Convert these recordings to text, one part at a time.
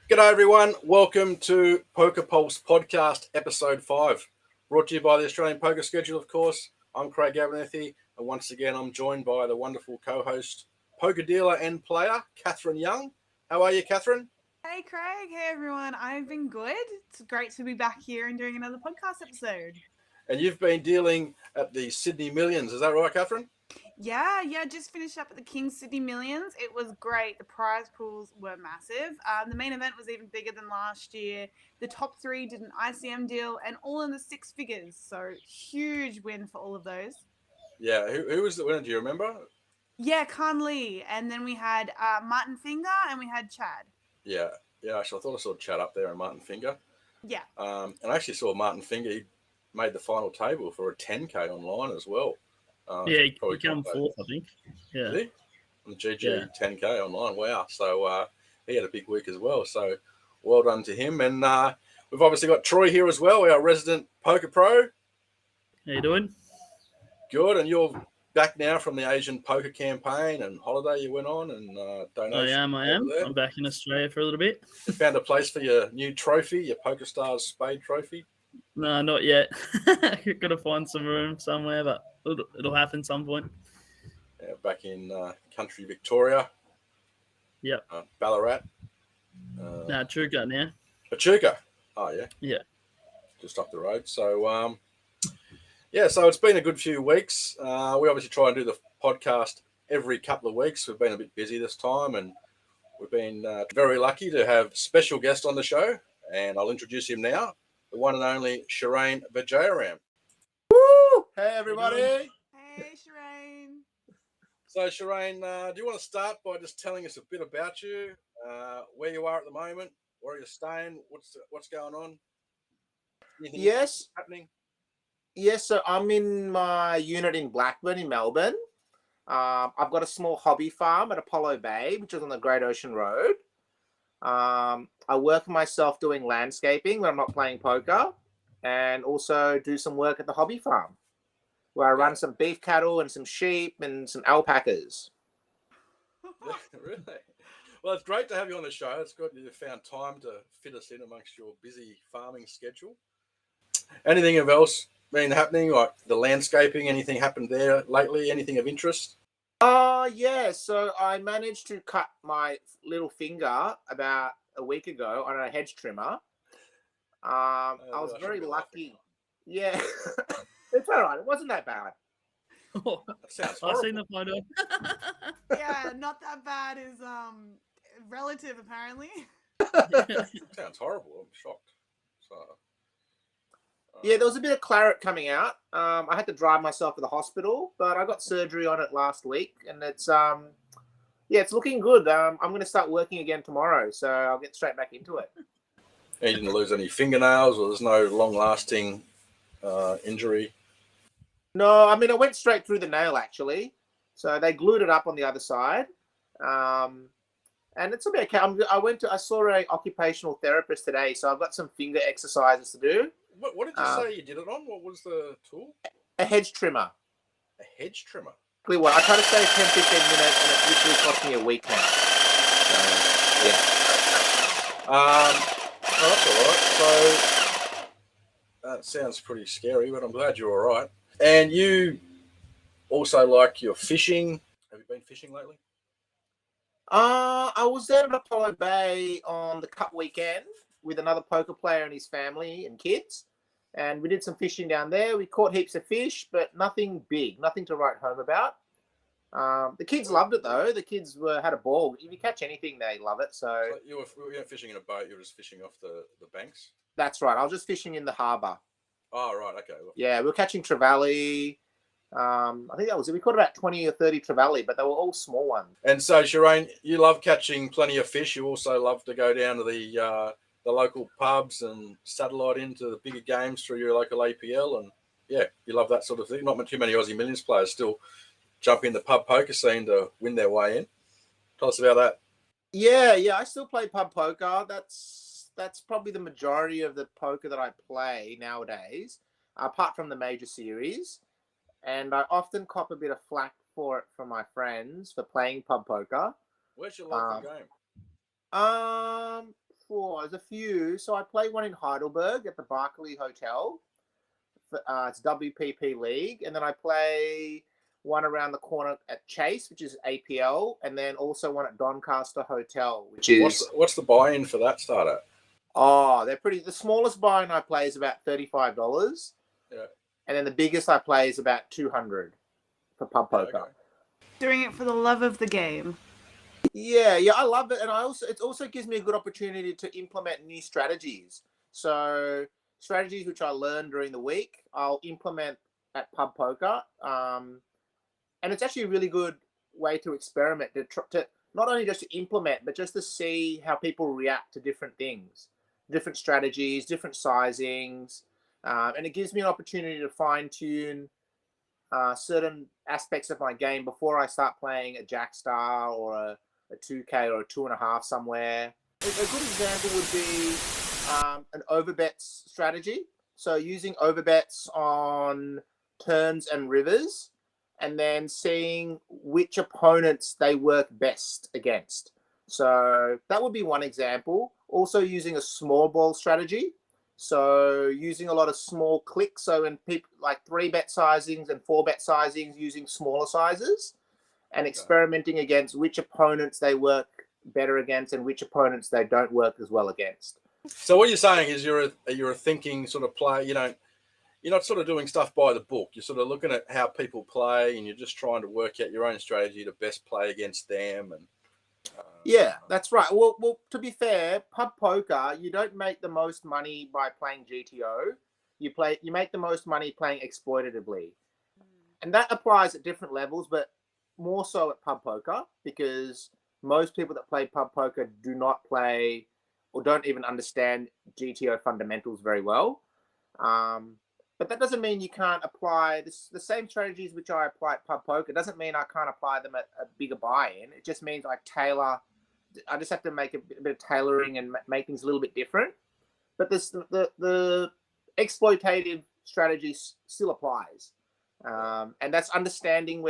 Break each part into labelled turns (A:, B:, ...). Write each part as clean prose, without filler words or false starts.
A: G'day everyone, welcome to Poker Pulse Podcast Episode 5, brought to you by the Australian Poker Schedule, of course. I'm Craig Abernethy, and once again I'm joined by the wonderful co-host, poker dealer and player, Catherine Young. How are you, Catherine?
B: Hey Craig, hey everyone, I've been good. It's great to be back here and doing another podcast episode.
A: And you've been dealing at the Sydney Millions, is that right, Catherine?
B: Yeah, just finished up at the King Sydney Millions. It was great. The prize pools were massive. The main event was even bigger than last year. The top three did an ICM deal and all in the six figures. So huge win for all of those.
A: Yeah, who was the winner, do you remember?
B: Yeah, Khan Lee. And then we had Martin Finger and we had Chad.
A: Yeah, actually I thought I saw Chad up there and Martin Finger.
B: Yeah.
A: And I actually saw Martin Finger, he made the final table for a 10K online as well.
C: He came fourth, I think. Yeah.
A: Did he? On the GG 10K online. Wow. So he had a big week as well. So well done to him. And we've obviously got Troy here as well, our resident poker pro.
C: How you doing?
A: Good. And you're back now from the Asian poker campaign and holiday you went on and donation.
C: I am. I'm back in Australia for a little bit.
A: You found a place for your new trophy, your PokerStars Spade trophy?
C: No, not yet. Got to find some room somewhere, but it'll happen some point.
A: Yeah, back in country Victoria.
C: Yep.
A: Ballarat.
C: Truca now.
A: Echuca. Oh, yeah.
C: Yeah.
A: Just up the road. So, so it's been a good few weeks. We obviously try and do the podcast every couple of weeks. We've been a bit busy this time, and we've been very lucky to have special guest on the show, and I'll introduce him now. The one and only Shurane Vijayaram.
D: Woo! Hey, everybody.
B: Hey, Shurane.
A: So, Shurane, do you want to start by just telling us a bit about you, where you are at the moment, where you're staying, what's going on? Anything happening?
D: Yes, so I'm in my unit in Blackburn in Melbourne. I've got a small hobby farm at Apollo Bay, which is on the Great Ocean Road. I work for myself doing landscaping when I'm not playing poker, and also do some work at the hobby farm where I run some beef cattle and some sheep and some alpacas.
A: Really? Well, it's great to have you on the show. It's good you found time to fit us in amongst your busy farming schedule. Anything else been happening, like the landscaping? Anything happened there lately? Anything of interest?
D: Yeah. So I managed to cut my little finger about a week ago on a hedge trimmer. I was very lucky. Yeah. It's all right. It wasn't that bad.
A: That sounds horrible.
C: I've seen the photo.
B: Yeah, not that bad is relative apparently.
A: Sounds horrible. I'm shocked. So
D: yeah, there was a bit of claret coming out. I had to drive myself to the hospital, but I got surgery on it last week, and it's it's looking good. I'm going to start working again tomorrow, so I'll get straight back into it.
A: And you didn't lose any fingernails, or there's no long-lasting injury?
D: No, I mean I went straight through the nail actually, so they glued it up on the other side, and it's a bit okay. I saw an occupational therapist today, so I've got some finger exercises to do.
A: What did you say you did it on? What was the tool?
D: A hedge trimmer.
A: A hedge trimmer?
D: I try to stay 10-15 minutes, and it literally cost me a week now.
A: That's all right. So that sounds pretty scary, but I'm glad you're all right. And you also like your fishing. Have you been fishing lately?
D: I was there at Apollo Bay on the Cup weekend with another poker player and his family and kids. And we did some fishing down there. We caught heaps of fish, but nothing big, nothing to write home about. The kids loved it, though. The kids had a ball. If you catch anything, they love it. So
A: you weren't fishing in a boat. You were just fishing off the banks?
D: That's right. I was just fishing in the harbour.
A: Oh, right. Okay.
D: Yeah, we were catching trevally. I think that was it. We caught about 20 or 30 trevally, but they were all small ones.
A: And so, Shurane, you love catching plenty of fish. You also love to go down to the local pubs and satellite into the bigger games through your local APL. And, yeah, you love that sort of thing. Not too many Aussie Millions players still jump in the pub poker scene to win their way in. Tell us about that.
D: Yeah, I still play pub poker. That's probably the majority of the poker that I play nowadays, apart from the major series. And I often cop a bit of flack for it from my friends for playing pub poker.
A: Where's your local game?
D: there's a few. So I play one in Heidelberg at the Barclay Hotel. It's WPP League. And then I play one around the corner at Chase, which is APL. And then also one at Doncaster Hotel, which is...
A: What's the buy-in for that start at?
D: Oh, they're pretty... The smallest buy-in I play is about $35.
A: Yeah.
D: And then the biggest I play is about $200 for pub poker.
A: Okay.
B: Doing it for the love of the game.
D: Yeah, I love it, and it also gives me a good opportunity to implement new strategies. So strategies which I learned during the week, I'll implement at pub poker, and it's actually a really good way to experiment to not only just to implement, but just to see how people react to different things, different strategies, different sizings, and it gives me an opportunity to fine tune certain aspects of my game before I start playing a Jack Star or a 2K or a 2.5 somewhere. A good example would be an overbets strategy. So using overbets on turns and rivers, and then seeing which opponents they work best against. So that would be one example. Also using a small ball strategy. So using a lot of small clicks. So in people like 3-bet sizings and 4-bet sizings, using smaller sizes, and experimenting against which opponents they work better against and which opponents they don't work as well against.
A: So what you're saying is you're a thinking sort of player. You're not sort of doing stuff by the book. You're sort of looking at how people play, and you're just trying to work out your own strategy to best play against them. And
D: yeah, that's right. Well, to be fair, pub poker, you don't make the most money by playing GTO. You make the most money playing exploitatively, and that applies at different levels, but more so at pub poker, because most people that play pub poker do not play or don't even understand GTO fundamentals very well. But that doesn't mean you can't apply the same strategies which I apply at pub poker. It doesn't mean I can't apply them at a bigger buy-in. It just means I just have to make a bit of tailoring and make things a little bit different. But the exploitative strategy still applies. And that's understanding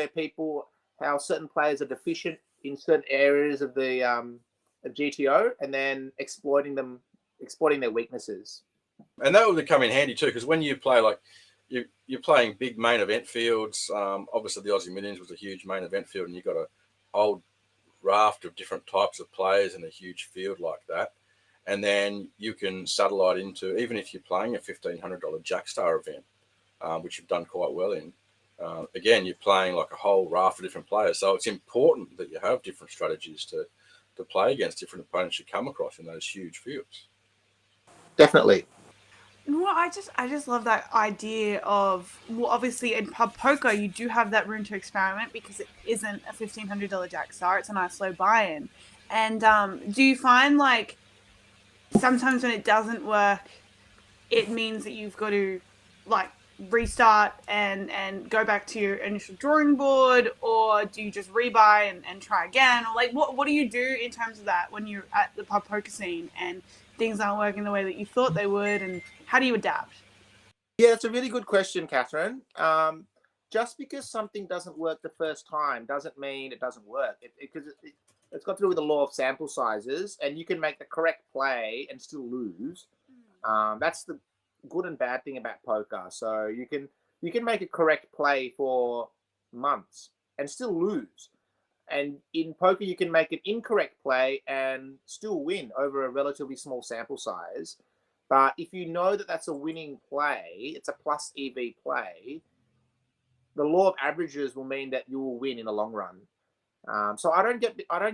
D: how certain players are deficient in certain areas of the of GTO, and then exploiting their weaknesses.
A: And that will come in handy too, because when you play you're playing big main event fields. Obviously, the Aussie Millions was a huge main event field, and you've got a whole raft of different types of players in a huge field like that. And then you can satellite into, even if you're playing a $1,500 Jackstar event, which you've done quite well in. Again, you're playing like a whole raft of different players. So it's important that you have different strategies to play against different opponents you come across in those huge fields.
D: Definitely.
B: Well, I just love that idea of, well, obviously in pub poker you do have that room to experiment because it isn't a $1,500 Jack Star, it's a nice low buy-in. And do you find like sometimes when it doesn't work, it means that you've got to like restart and go back to your initial drawing board, or do you just rebuy and try again? Or like what do you do in terms of that when you're at the pub poker scene and things aren't working the way that you thought they would, and how do you adapt?
D: Yeah, it's a really good question, Catherine. Just because something doesn't work the first time doesn't mean it doesn't work. It's got to do with the law of sample sizes, and you can make the correct play and still lose. That's the good and bad thing about poker. So you can make a correct play for months and still lose. And in poker, you can make an incorrect play and still win over a relatively small sample size. But if you know that that's a winning play, it's a plus EV play, the law of averages will mean that you will win in the long run. So I don't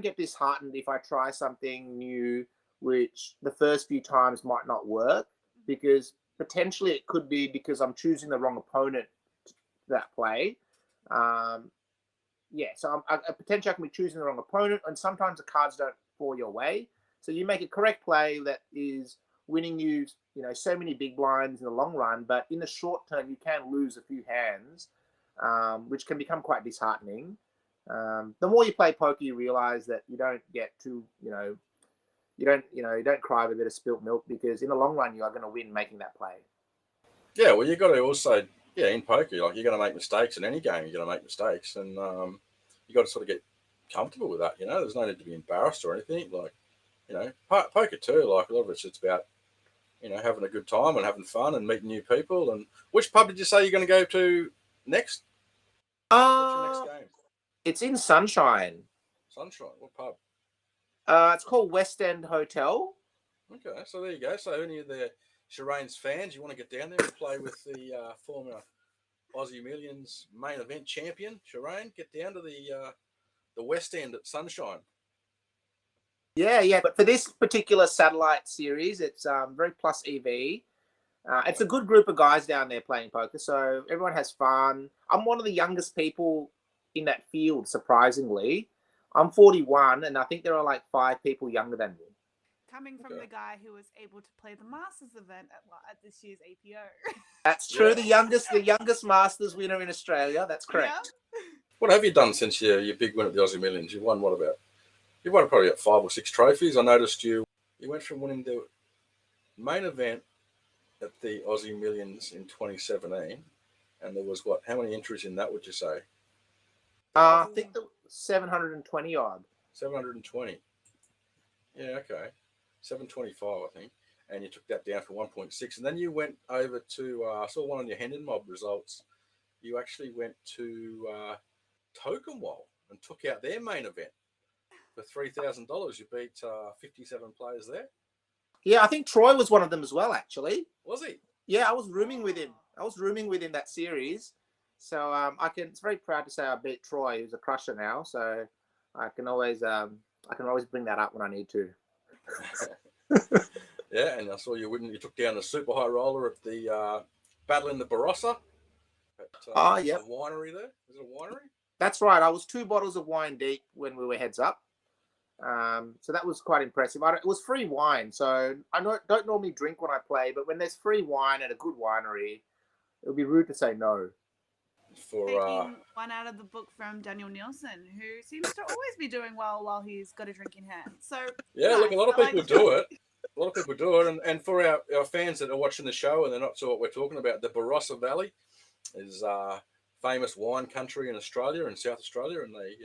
D: get disheartened if I try something new, which the first few times might not work, because potentially it could be because I'm choosing the wrong opponent to that play. So potentially I can be choosing the wrong opponent, and sometimes the cards don't fall your way. So you make a correct play that is winning you, so many big blinds in the long run, but in the short term you can lose a few hands, which can become quite disheartening. The more you play poker, you realize that you don't get too, you don't cry over a bit of spilt milk, because in the long run you are going to win making that play.
A: Yeah, well, you got to also, in poker, like you're going to make mistakes in any game. You're going to make mistakes, and you got to sort of get comfortable with that. There's no need to be embarrassed or anything. Like, Poker too. Like a lot of it's about having a good time and having fun and meeting new people. And which pub did you say you're going to go to next? What's your next game?
D: It's in Sunshine.
A: Sunshine. What pub?
D: It's called West End Hotel.
A: Okay, so there you go. So any of the Shurane's fans, you want to get down there and play with the former Aussie Millions main event champion, Shurane, get down to the West End at Sunshine.
D: Yeah. But for this particular satellite series, it's very plus EV. It's a good group of guys down there playing poker, so everyone has fun. I'm one of the youngest people in that field, surprisingly. I'm 41, and I think there are like 5 people younger than me.
B: Coming from the guy who was able to play the Masters event at this year's APO.
D: That's true. Yeah. The youngest Masters winner in Australia. That's correct.
B: Yeah.
A: What have you done since your big win at the Aussie Millions? You've won You've won probably about 5 or 6 trophies. I noticed you went from winning the main event at the Aussie Millions in 2017, and there was how many entries in that? Would you say?
D: I think the 720 odd.
A: 720. Yeah, okay. 725, I think. And you took that down for 1.6. And then you went over to, I saw one on your Hendon Mob results. You actually went to Tokemwal and took out their main event for $3,000. You beat 57 players there. Yeah,
D: I think Troy was one of them as well, actually.
A: Was he?
D: Yeah, I was rooming with him. That series. So it's very proud to say I beat Troy, who's a crusher now. So I can always bring that up when I need to.
A: Yeah, and I saw you winning. You took down the super high roller at the battle in the Barossa.
D: Yeah.
A: The winery there. Is it a winery?
D: That's right. I was 2 bottles of wine deep when we were heads up. So that was quite impressive. It was free wine, so I don't normally drink when I play, but when there's free wine at a good winery, it would be rude to say no.
B: Taking one out of the book from Daniel Nielsen, who seems to always be doing well while he's got a drink in hand. So
A: yeah,
B: nice.
A: Look, a lot of people do it. A lot of people do it, and for our fans that are watching the show and they're not sure what we're talking about, the Barossa Valley is famous wine country in Australia and South Australia, and they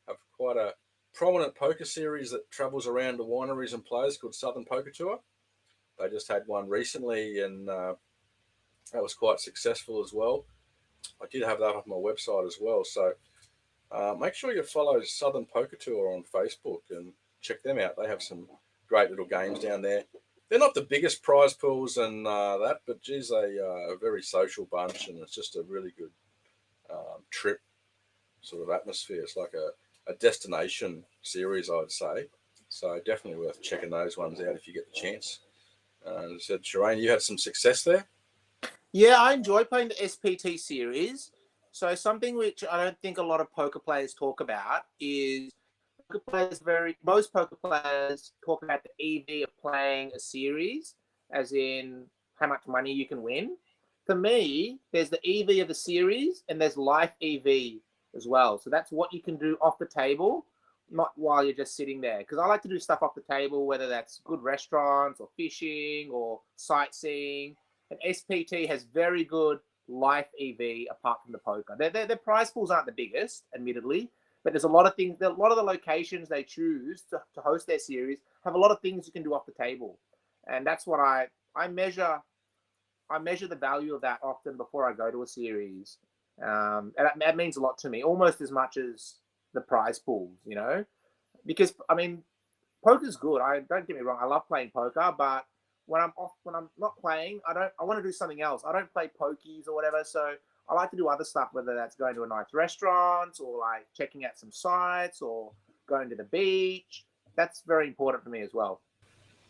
A: have quite a prominent poker series that travels around the wineries and players called Southern Poker Tour. They just had one recently, and that was quite successful as well. I did have that on my website as well. So make sure you follow Southern Poker Tour on Facebook and check them out. They have some great little games down there. They're not the biggest prize pools and that, but geez, they are a very social bunch, and it's just a really good trip sort of atmosphere. It's like a destination series, I'd say. So definitely worth checking those ones out if you get the chance. As I said, Shurane, you had some success there.
D: Yeah, I enjoy playing the SPT series. So something which I don't think a lot of poker players talk about is most poker players talk about the EV of playing a series, as in how much money you can win. For me, there's the EV of the series and there's life EV as well. So that's what you can do off the table, not while you're just sitting there. Because I like to do stuff off the table, whether that's good restaurants or fishing or sightseeing. And SPT has very good life EV apart from the poker. Their prize pools aren't the biggest, admittedly, but there's a lot of things. A lot of the locations they choose to host their series have a lot of things you can do off the table, and that's what I measure. I measure the value of that often before I go to a series, and that means a lot to me, almost as much as the prize pools, because I mean, poker's good. Don't get me wrong, I love playing poker, but when I'm not playing, I want to do something else. I don't play pokies or whatever, so I like to do other stuff, whether that's going to a nice restaurant or like checking out some sites or going to the beach. That's very important for me as well.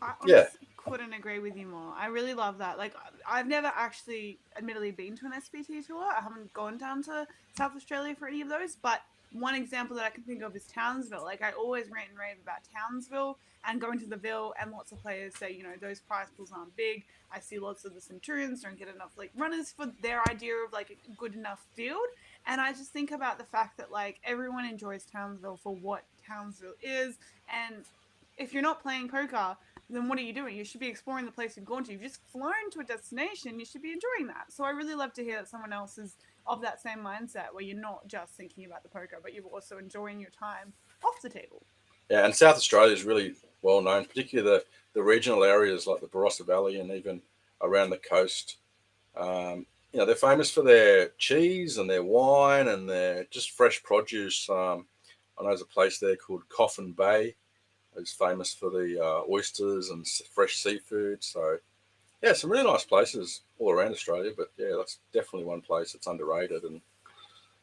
B: I honestly couldn't agree with you more. I really love that. Like, I've never actually, admittedly, been to an SPT tour. I haven't gone down to South Australia for any of those, but one example that I can think of is Townsville. Like, I always rant and rave about Townsville and going to the Ville, and lots of players say, those prize pools aren't big. I see lots of the Centurions don't get enough, like, runners for their idea of, like, a good enough field. And I just think about the fact that, like, everyone enjoys Townsville for what Townsville is. And if you're not playing poker, then what are you doing? You should be exploring the place you've gone to. You've just flown to a destination. You should be enjoying that. So I really love to hear that someone else is of that same mindset, where you're not just thinking about the poker, but you're also enjoying your time off the table.
A: Yeah, and South Australia is really well known, particularly the regional areas like the Barossa Valley and even around the coast. They're famous for their cheese and their wine and their just fresh produce. I know there's a place there called Coffin Bay. It's famous for the oysters and fresh seafood. So, yeah, some really nice places all around Australia. But, yeah, that's definitely one place that's underrated. And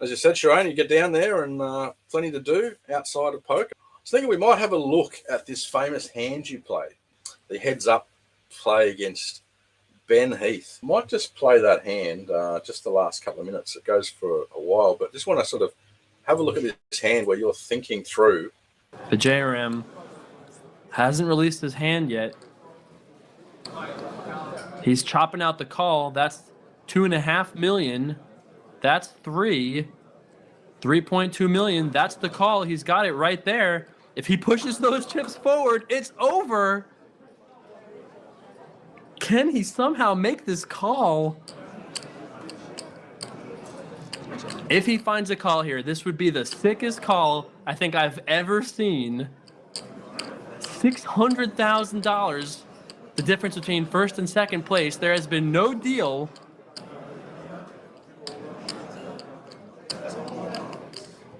A: as you said, Shurane, you get down there and plenty to do outside of poker. I was thinking we might have a look at this famous hand you play, the heads-up play against Ben Heath. Might just play that hand just the last couple of minutes. It goes for a while, but just want to sort of have a look at this hand where you're thinking through.
E: Vijayaram hasn't released his hand yet. He's chopping out the call. That's 2.5 million. That's 3.2 million. That's the call. He's got it right there. If he pushes those chips forward, it's over. Can he somehow make this call? If he finds a call here, this would be the sickest call I think I've ever seen. $600,000. The difference between first and second place. There has been no deal.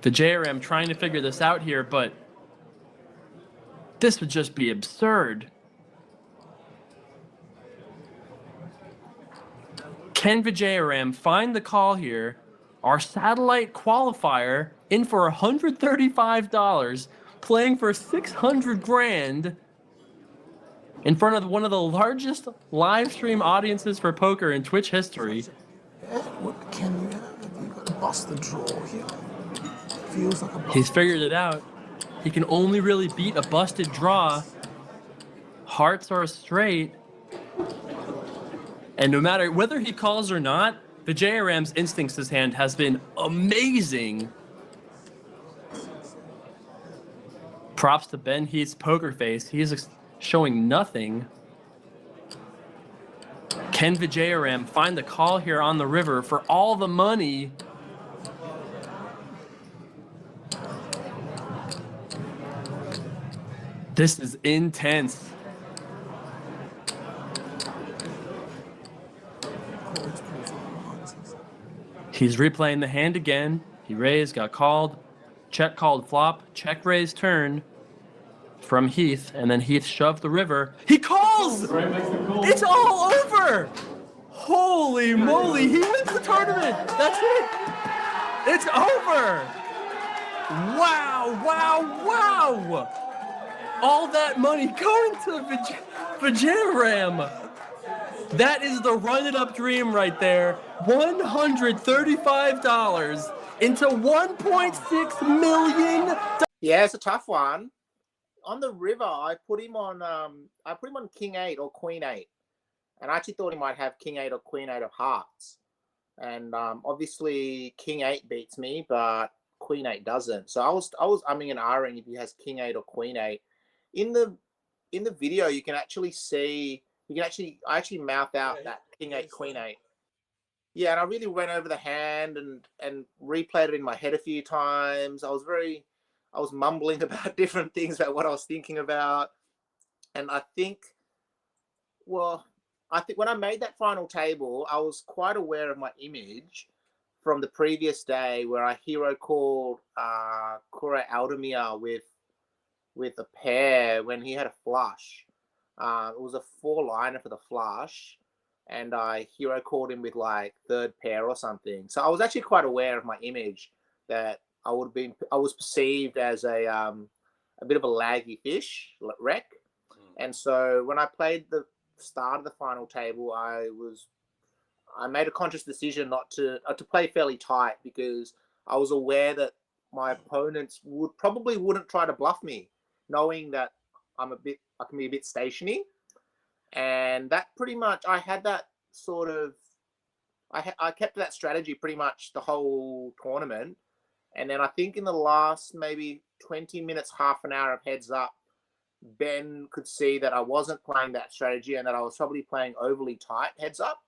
E: Vijayaram trying to figure this out here, but this would just be absurd. Can Vijayaram find the call here? Our satellite qualifier in for $135, playing for 600 grand in front of one of the largest live stream audiences for poker in Twitch history.
F: What can you have? You got to bust the draw here. Feels like a bust.
E: He's figured it out. He can only really beat a busted draw. Hearts are straight. And no matter whether he calls or not, Vijayaram's instincts this hand has been amazing. Props to Ben Heath's poker face. He is showing nothing. Can Vijayaram find the call here on the river for all the money? This is intense. He's replaying the hand again. He raised, got called. Check called flop. Check raise turn from Heath. And then Heath shoved the river. He calls! It's all over! Holy moly, he wins the tournament! That's it! It's over! Wow, wow, wow! All that money going to Vijayaram. That is the run-it-up dream right there. $135 into $1.6 million.
D: Yeah, it's a tough one. On the river, I put him on King 8 or Queen 8. And I actually thought he might have King 8 or Queen 8 of hearts. And obviously King 8 beats me, but Queen 8 doesn't. So I was umming and ahhing if he has King 8 or Queen 8. In the video, you can actually see, I actually mouth out that King 8, Queen 8. Yeah, and I really went over the hand and replayed it in my head a few times. I was mumbling about different things about what I was thinking about. And I think when I made that final table, I was quite aware of my image from the previous day where I hero called Kura Aldemir with a pair when he had a flush. It was a 4-liner for the flush, and I hero called him with like third pair or something. So I was actually quite aware of my image that I was perceived as a bit of a laggy fish wreck. And so when I played the start of the final table, I made a conscious decision not to play fairly tight because I was aware that my opponents wouldn't try to bluff me, knowing that I can be a bit stationary. And that pretty much, I had that sort of, I kept that strategy pretty much the whole tournament. And then I think in the last maybe 20 minutes, half an hour of heads up, Ben could see that I wasn't playing that strategy and that I was probably playing overly tight heads up.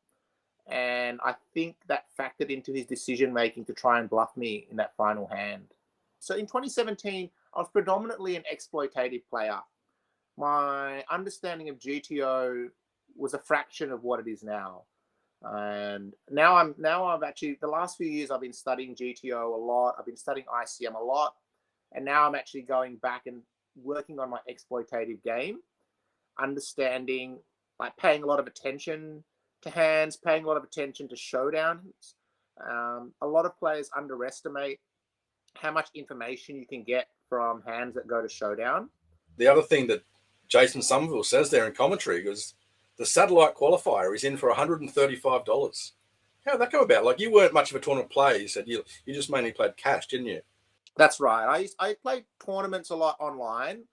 D: And I think that factored into his decision making to try and bluff me in that final hand. So in 2017, I was predominantly an exploitative player. my understanding of GTO was a fraction of what it is now. And now I've actually, the last few years I've been studying GTO a lot. I've been studying ICM a lot. And now I'm actually going back and working on my exploitative game, understanding, like paying a lot of attention to hands, paying a lot of attention to showdowns. A lot of players underestimate how much information you can get from hands that go to showdown.
A: The other thing that Jason Somerville says there in commentary is the satellite qualifier is in for $135. How did that come about? Like, you weren't much of a tournament player. You said you just mainly played cash, didn't you?
D: That's right. I played tournaments a lot online,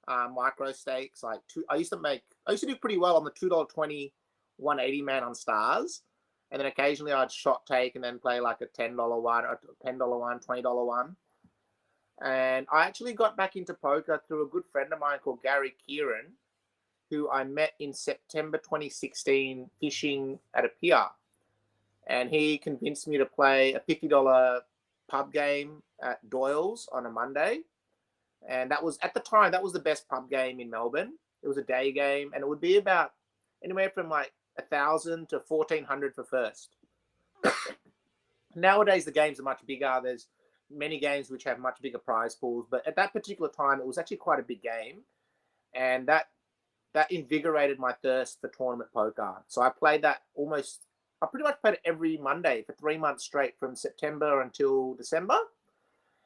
D: micro stakes. I used to do pretty well on the $2.20 180 man on stars, and then occasionally I'd shot take and then play like a $10 one, or $10 one, $20 one. And I actually got back into poker through a good friend of mine called Gary Kieran, who I met in September 2016 fishing at a pier. And he convinced me to play a $50 pub game at Doyle's on a Monday. And that was, at the time, that was the best pub game in Melbourne. It was a day game, and it would be about anywhere from like 1,000 to 1,400 for first. Nowadays, the games are much bigger. There's many games which have much bigger prize pools, but at that particular time, it was actually quite a big game, and that invigorated my thirst for tournament poker. So I played that I pretty much played it every Monday for 3 months straight, from September until December,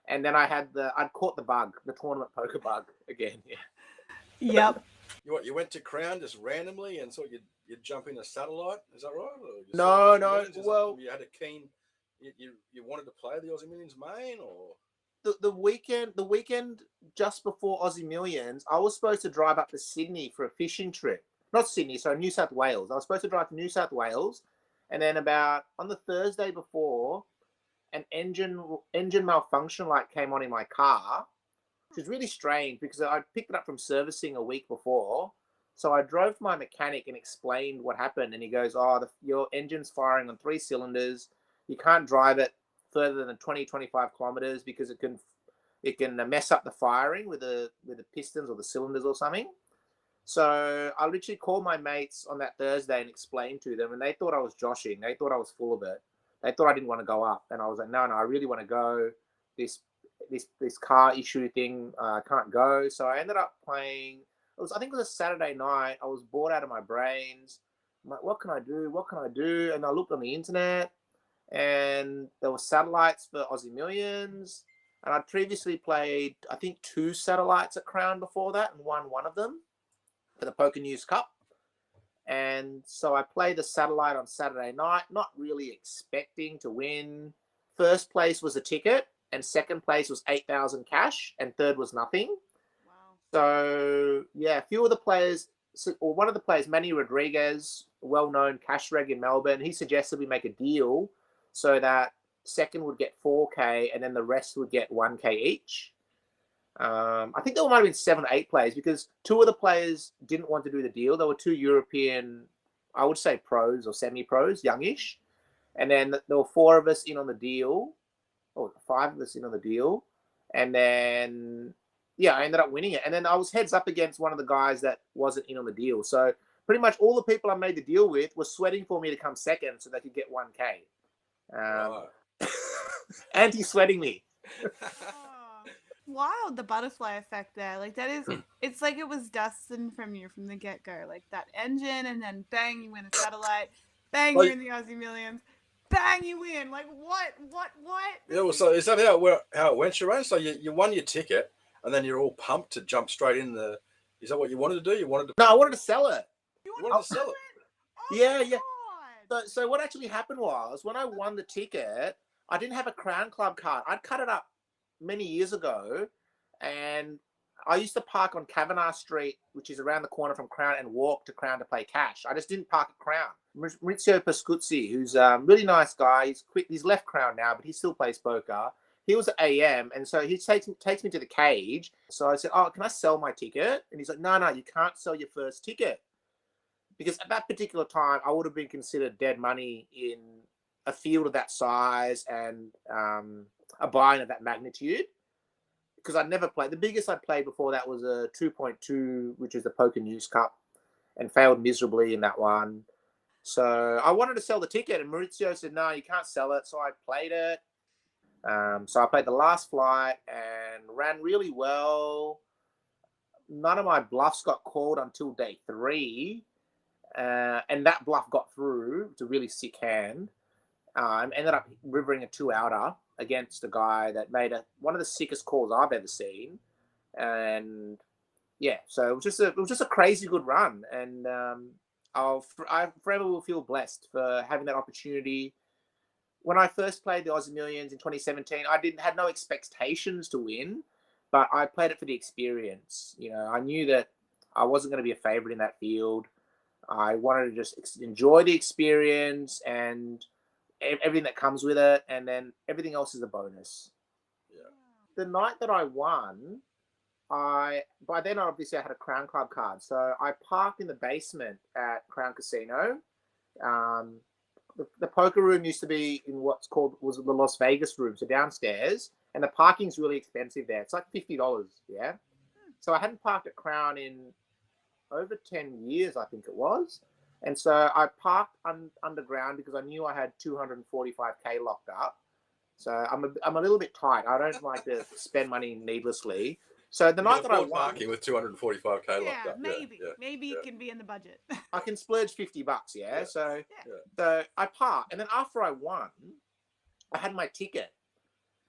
D: and then I'd caught the bug, the tournament poker bug again. Yeah.
B: Yep.
A: You went to Crown just randomly and thought you'd jump in a satellite? Is that right? Or
D: No. Well,
A: you had a keen. You wanted to play the Aussie Millions main, or
D: the weekend just before Aussie Millions, I was supposed to drive up to Sydney for a fishing trip. Not Sydney, sorry, New South Wales. I was supposed to drive to New South Wales, and then about on the Thursday before, an engine malfunction light came on in my car, which is really strange because I picked it up from servicing a week before. So I drove to my mechanic and explained what happened, and he goes, your engine's firing on 3 cylinders. You can't drive it further than 20-25 kilometers because it can mess up the firing with the pistons or the cylinders or something. So I literally called my mates on that Thursday and explained to them, and they thought I was joshing. They thought I was full of it. They thought I didn't want to go up, and I was like, no, I really want to go. This car issue thing, I can't go. So I ended up playing. I think it was a Saturday night. I was bored out of my brains. I'm like, what can I do? And I looked on the internet, and there were satellites for Aussie Millions. And I'd previously played, I think, 2 satellites at Crown before that, and won one of them for the Poker News Cup. And so I played the satellite on Saturday night, not really expecting to win. First place was a ticket, and second place was 8,000 cash, and third was nothing.
B: Wow.
D: So yeah, a few of the players, or one of the players, Manny Rodriguez, well-known cash reg in Melbourne, he suggested we make a deal so that second would get 4K and then the rest would get 1K each. I think there might have been 7 or 8 players because 2 of the players didn't want to do the deal. There were 2 European, I would say pros or semi-pros, youngish. And then there were 4 of us in on the deal, or 5 of us in on the deal. And then, yeah, I ended up winning it. And then I was heads up against one of the guys that wasn't in on the deal. So pretty much all the people I made the deal with were sweating for me to come second so they could get 1K. Anti-sweating me.
B: Wild, the butterfly effect there. Like, that is, it's like it was destined from the get-go. Like, that engine, and then bang, you win a satellite. Bang, you're in the Aussie Millions. Bang, you win. Like, what?
A: Yeah, well, so is that how it went, Shurane? So you won your ticket, and then you're all pumped to jump straight in the. Is that what you wanted to do?
D: No, I wanted to sell it.
B: You
A: wanted to sell it?
B: Oh,
D: Yeah.
B: God.
D: So what actually happened was, when I won the ticket, I didn't have a Crown Club card. I'd cut it up many years ago, and I used to park on Kavanagh Street, which is around the corner from Crown, and walk to Crown to play cash. I just didn't park at Crown. Maurizio Pascuzzi, who's a really nice guy, he's left Crown now, but he still plays poker. He was at AM, and so he takes me to the cage. So I said, can I sell my ticket? And he's like, no, you can't sell your first ticket. Because at that particular time, I would have been considered dead money in a field of that size and a buy-in of that magnitude. because I'd never played. The biggest I'd played before that was a 2.2, which is the Poker News Cup, and failed miserably in that one. So I wanted to sell the ticket, and Maurizio said, no, you can't sell it. So I played it. So I played the last flight and ran really well. None of my bluffs got called until day 3. And that bluff got through. It's a really sick hand. Ended up rivering a 2-outer against a guy that made one of the sickest calls I've ever seen. And yeah, so it was just a crazy good run. And I forever will feel blessed for having that opportunity. When I first played the Aussie Millions in 2017, I had no expectations to win, but I played it for the experience. You know, I knew that I wasn't going to be a favorite in that field. I wanted to just enjoy the experience and everything that comes with it, and then everything else is a bonus.
A: Yeah.
D: The night that I won, by then obviously I had a Crown Club card, so I parked in the basement at Crown Casino. The poker room used to be in was the Las Vegas room, so downstairs, and the parking's really expensive there. It's like $50, yeah. So I hadn't parked at Crown in over 10 years, I think it was, and so I parked underground because I knew I had 245K locked up. So I'm a little bit tight. I don't like to spend money needlessly. So the night that I won,
A: parking with 245K locked up.
B: Maybe it can be in the budget.
D: I can splurge $50, yeah. So I parked, and then after I won, I had my ticket,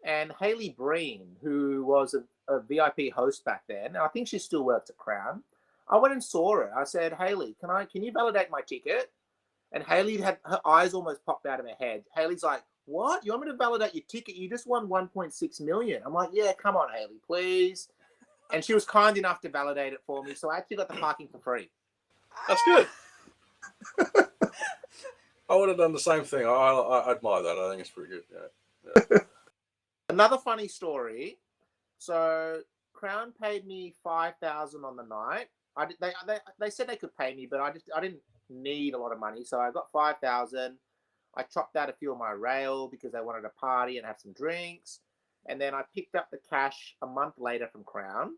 D: and Hayley Breen, who was a VIP host back then, and I think she still works at Crown. I went and saw her. I said, Hayley, can you validate my ticket? And Hayley had her eyes almost popped out of her head. Hayley's like, what? You want me to validate your ticket? You just won 1.6 million. I'm like, yeah, come on, Hayley, please. And she was kind enough to validate it for me, so I actually got the parking for free.
A: That's good. I would have done the same thing. I admire that. I think it's pretty good. Yeah.
D: Another funny story. So Crown paid me $5,000 on the night. They said they could pay me, but I didn't need a lot of money, so I got $5,000. I chopped out a few of my rail because they wanted to party and have some drinks. And then I picked up the cash a month later from Crown,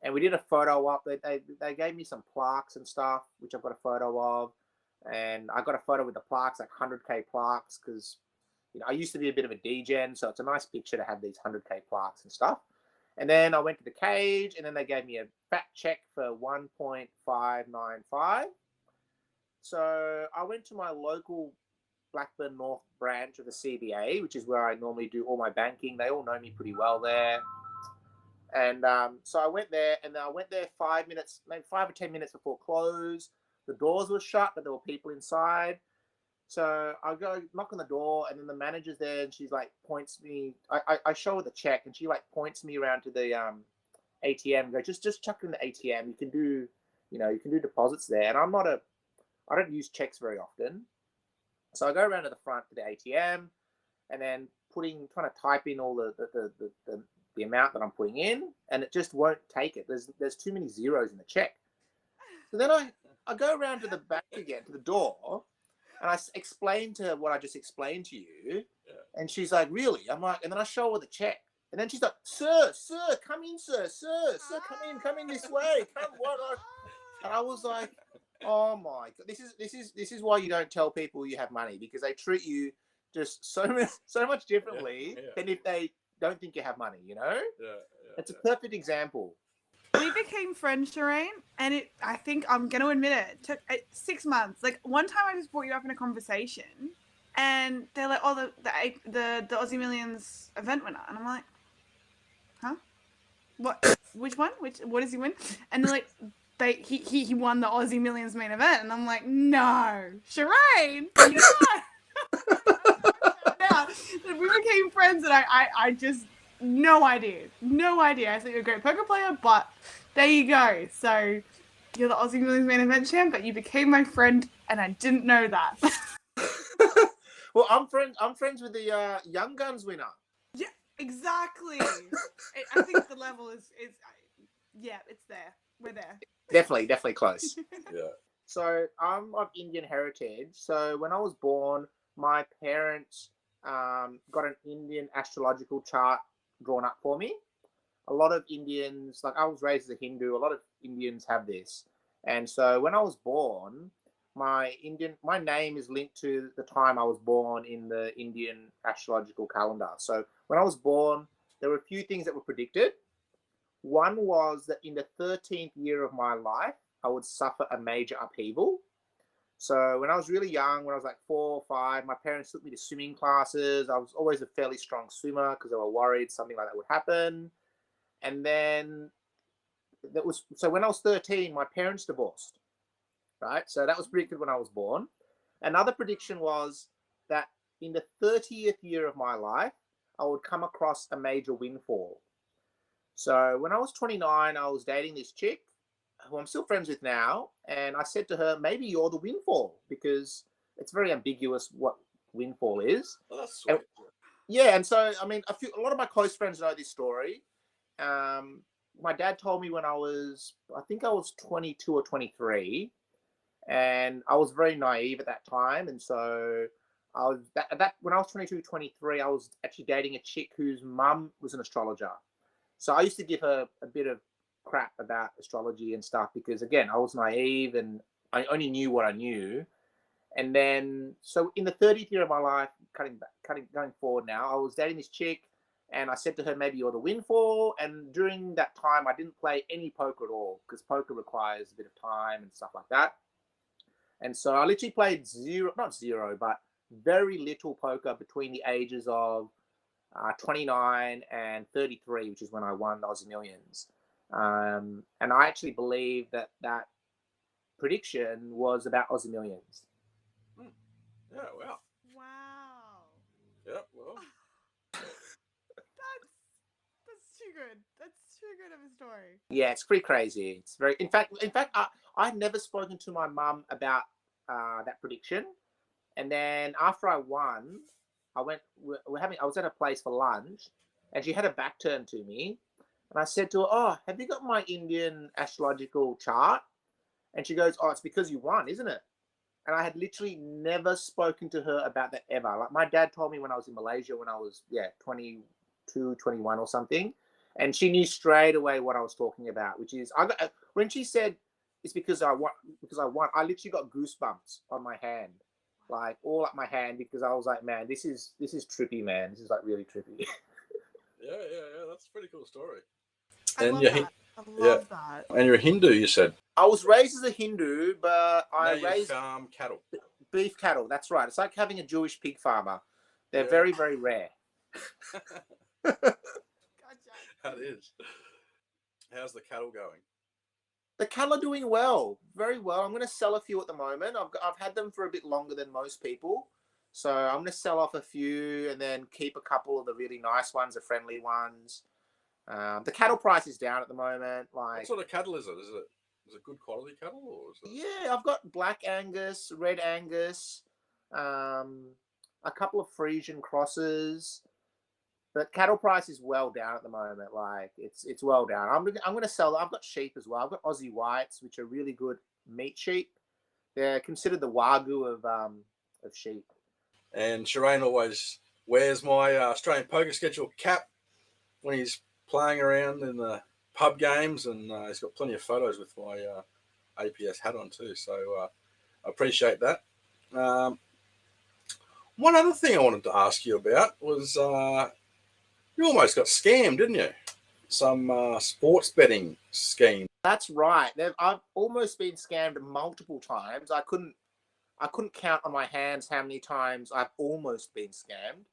D: and we did a photo op. They gave me some plaques and stuff, which I've got a photo of, and I got a photo with the plaques, like 100K plaques, because I used to be a bit of a degen, so it's a nice picture to have these 100K plaques and stuff. And then I went to the cage, and then they gave me a fat check for 1.595. So I went to my local Blackburn North branch of the CBA, which is where I normally do all my banking. They all know me pretty well there. And so I went there, and I went there 5 minutes, maybe 5 or 10 minutes before close. The doors were shut, but there were people inside. So I go knock on the door, and then the manager's there, and she's like, points me. I show her the check, and she like points me around to the ATM. Go, just chuck in the ATM. You can do deposits there. And I don't use checks very often. So I go around to the front to the ATM, and then trying to type in all the amount that I'm putting in, and it just won't take it. There's too many zeros in the check. So then I go around to the back again, to the door, and I explain to her what I just explained to you, and she's like, really? I'm like, and then I show her the check, and then she's like, sir, come in, sir, come in this way, come what? And I was like, oh my God, this is why you don't tell people you have money, because they treat you just so much differently than if they don't think you have money, It's a perfect example.
B: We became friends, Shurane, and I think I'm going to admit it took 6 months. Like one time I just brought you up in a conversation, and they're like, oh, the Aussie Millions event winner. And I'm like, huh? What? Which one? What does he win? And they're like, he won the Aussie Millions main event. And I'm like, no, Shurane, no. Now, we became friends, and I just, no idea. I thought you were a great poker player, but there you go. So you're the Aussie Millions main event champ, but you became my friend, and I didn't know that.
D: Well, I'm friends with the Young Guns winner.
B: Yeah, exactly. I think the level is it's there. We're there.
D: Definitely close.
A: Yeah.
D: So I'm of Indian heritage. So when I was born, my parents got an Indian astrological chart drawn up for me. a lot of Indians, like I was raised as a Hindu, a lot of Indians have this. And so when I was born, my name is linked to the time I was born in the Indian astrological calendar. So when I was born, there were a few things that were predicted. One was that in the 13th year of my life, I would suffer a major upheaval. So when I was really young, when I was like 4 or 5, my parents took me to swimming classes. I was always a fairly strong swimmer because they were worried something like that would happen. And then so when I was 13, my parents divorced, right? So that was predicted when I was born. Another prediction was that in the 30th year of my life, I would come across a major windfall. So when I was 29, I was dating this chick who I'm still friends with now. And I said to her, maybe you're the windfall, because it's very ambiguous what windfall is.
A: Oh, that's sweet.
D: And so, I mean, a lot of my close friends know this story. My dad told me when I think I was 22 or 23, and I was very naive at that time. And so when I was 22, 23, I was actually dating a chick whose mum was an astrologer. So I used to give her a bit of crap about astrology and stuff because, again, I was naive and I only knew what I knew. And then, so in the 30th year of my life, going forward now, I was dating this chick, and I said to her, maybe you're the windfall. And during that time, I didn't play any poker at all because poker requires a bit of time and stuff like that. And so I literally played not zero, but very little poker between the ages of 29 and 33, which is when I won the Aussie Millions. And I actually believe that prediction was about Aussie Millions.
A: Yeah, wow.
B: Wow.
A: Yeah, well.
B: That's too good. That's too good of a story.
D: Yeah, it's pretty crazy. It's very. In fact, I'd never spoken to my mum about that prediction. And then after I won, I was at a place for lunch, and she had a back turn to me, and I said to her, "Oh, have you got my Indian astrological chart?" And she goes, "Oh, it's because you won, isn't it?" And I had literally never spoken to her about that ever. Like, my dad told me when I was in Malaysia when I was 22, 21 or something, and she knew straight away what I was talking about, which is when she said it's because I won, I literally got goosebumps on my hand, like all up my hand, because I was like, man, this is trippy, man. This is like really trippy.
A: Yeah, that's a pretty cool story.
B: I love that. I love that.
A: And you're a Hindu, you said.
D: I was raised as a Hindu, but I
A: now
D: raised
A: farm cattle.
D: Beef cattle. That's right. It's like having a Jewish pig farmer. They're very, very rare.
B: Gotcha.
A: That is. How's the cattle going?
D: The cattle are doing well, very well. I'm going to sell a few at the moment. I've had them for a bit longer than most people, so I'm going to sell off a few and then keep a couple of the really nice ones, the friendly ones. The cattle price is down at the moment. Like,
A: what sort of cattle is it? Is it good quality cattle, or is it...
D: Yeah, I've got Black Angus, Red Angus, a couple of Frisian crosses. But cattle price is well down at the moment. Like, it's well down. I'm going to sell. I've got sheep as well. I've got Aussie Whites, which are really good meat sheep. They're considered the Wagyu of sheep.
A: And Shurane always wears my Australian poker schedule cap when he's playing around in the pub games, and he's got plenty of photos with my APS hat on too. So I appreciate that. One other thing I wanted to ask you about was you almost got scammed, didn't you? Some sports betting scheme.
D: That's right. I've almost been scammed multiple times. I couldn't count on my hands how many times I've almost been scammed.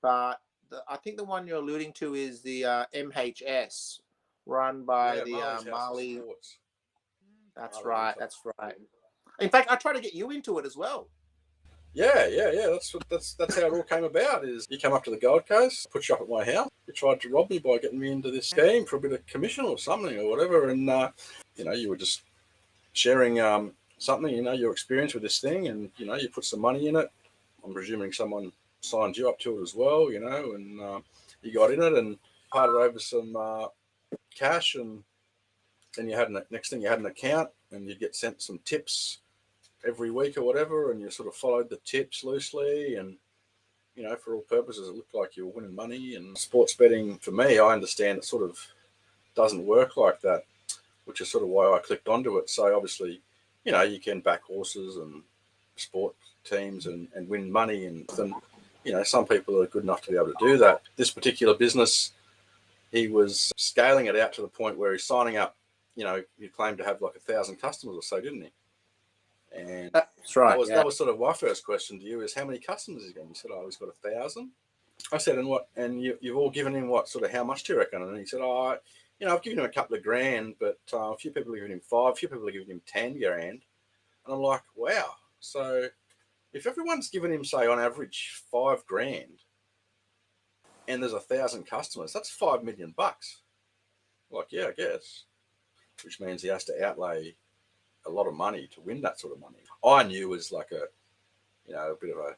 D: But I think the one you're alluding to is the MHS, run by the Marley. That's right. That's right. In fact, I tried to get you into it as well.
A: Yeah. That's how it all came about. Is you come up to the Gold Coast, put you up at my house. You tried to rob me by getting me into this scheme for a bit of commission or something or whatever, and you were just sharing something, your experience with this thing, and you put some money in it. I'm presuming someone signed you up to it as well, and you got in it and parted over some cash, and then next thing you had an account, and you'd get sent some tips every week or whatever, and you sort of followed the tips loosely, and for all purposes it looked like you were winning money. And sports betting, for me, I understand, it sort of doesn't work like that, which is sort of why I clicked onto it. So obviously, you can back horses and sport teams and win money, and some people are good enough to be able to do that. This particular business, he was scaling it out to the point where he's signing up, he claimed to have like 1,000 customers or so, didn't he? And
D: That's right.
A: that was sort of my first question to you, is how many customers is he got? You said, he's got 1,000. I said, and what? And you've all given him what? Sort of how much do you reckon? And he said, I've given him a couple of grand, but a few people are giving him 5, a few people are giving him 10 grand. And I'm like, wow. So if everyone's giving him, say, on average 5 grand, and there's 1,000 customers, that's $5 million. Like, yeah, I guess. Which means he has to outlay a lot of money to win that sort of money. I knew as like a bit of a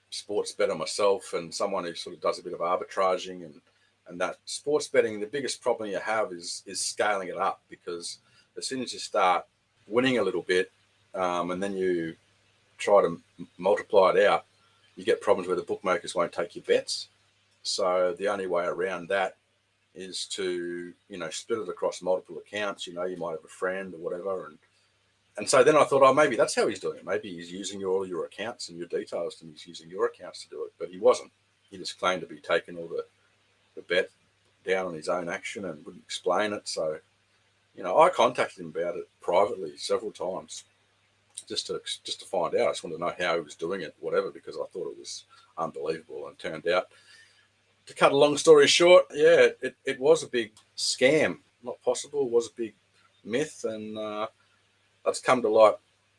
A: sports bettor myself, and someone who sort of does a bit of arbitraging and that sports betting, the biggest problem you have is scaling it up, because as soon as you start winning a little bit, and then you try to multiply it out, you get problems where the bookmakers won't take your bets. So the only way around that is to, split it across multiple accounts. You might have a friend or whatever. And so then I thought, maybe that's how he's doing it. Maybe he's using all your accounts and your details, and he's using your accounts to do it. But he wasn't. He just claimed to be taking all the bet down on his own action and wouldn't explain it. So, I contacted him about it privately several times just to find out. I just wanted to know how he was doing it, whatever, because I thought it was unbelievable. And it turned out, to cut a long story short, it was a big scam. Not possible. It was a big myth, and that's come to light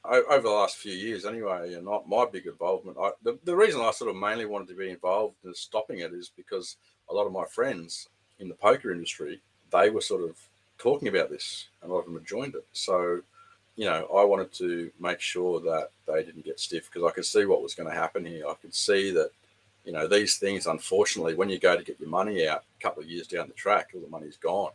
A: over the last few years anyway, and not my big involvement. The reason I sort of mainly wanted to be involved in stopping it is because a lot of my friends in the poker industry, they were sort of talking about this, and a lot of them had joined it. So, I wanted to make sure that they didn't get stiff, because I could see what was going to happen here. I could see that, these things, unfortunately, when you go to get your money out a couple of years down the track, all the money's gone.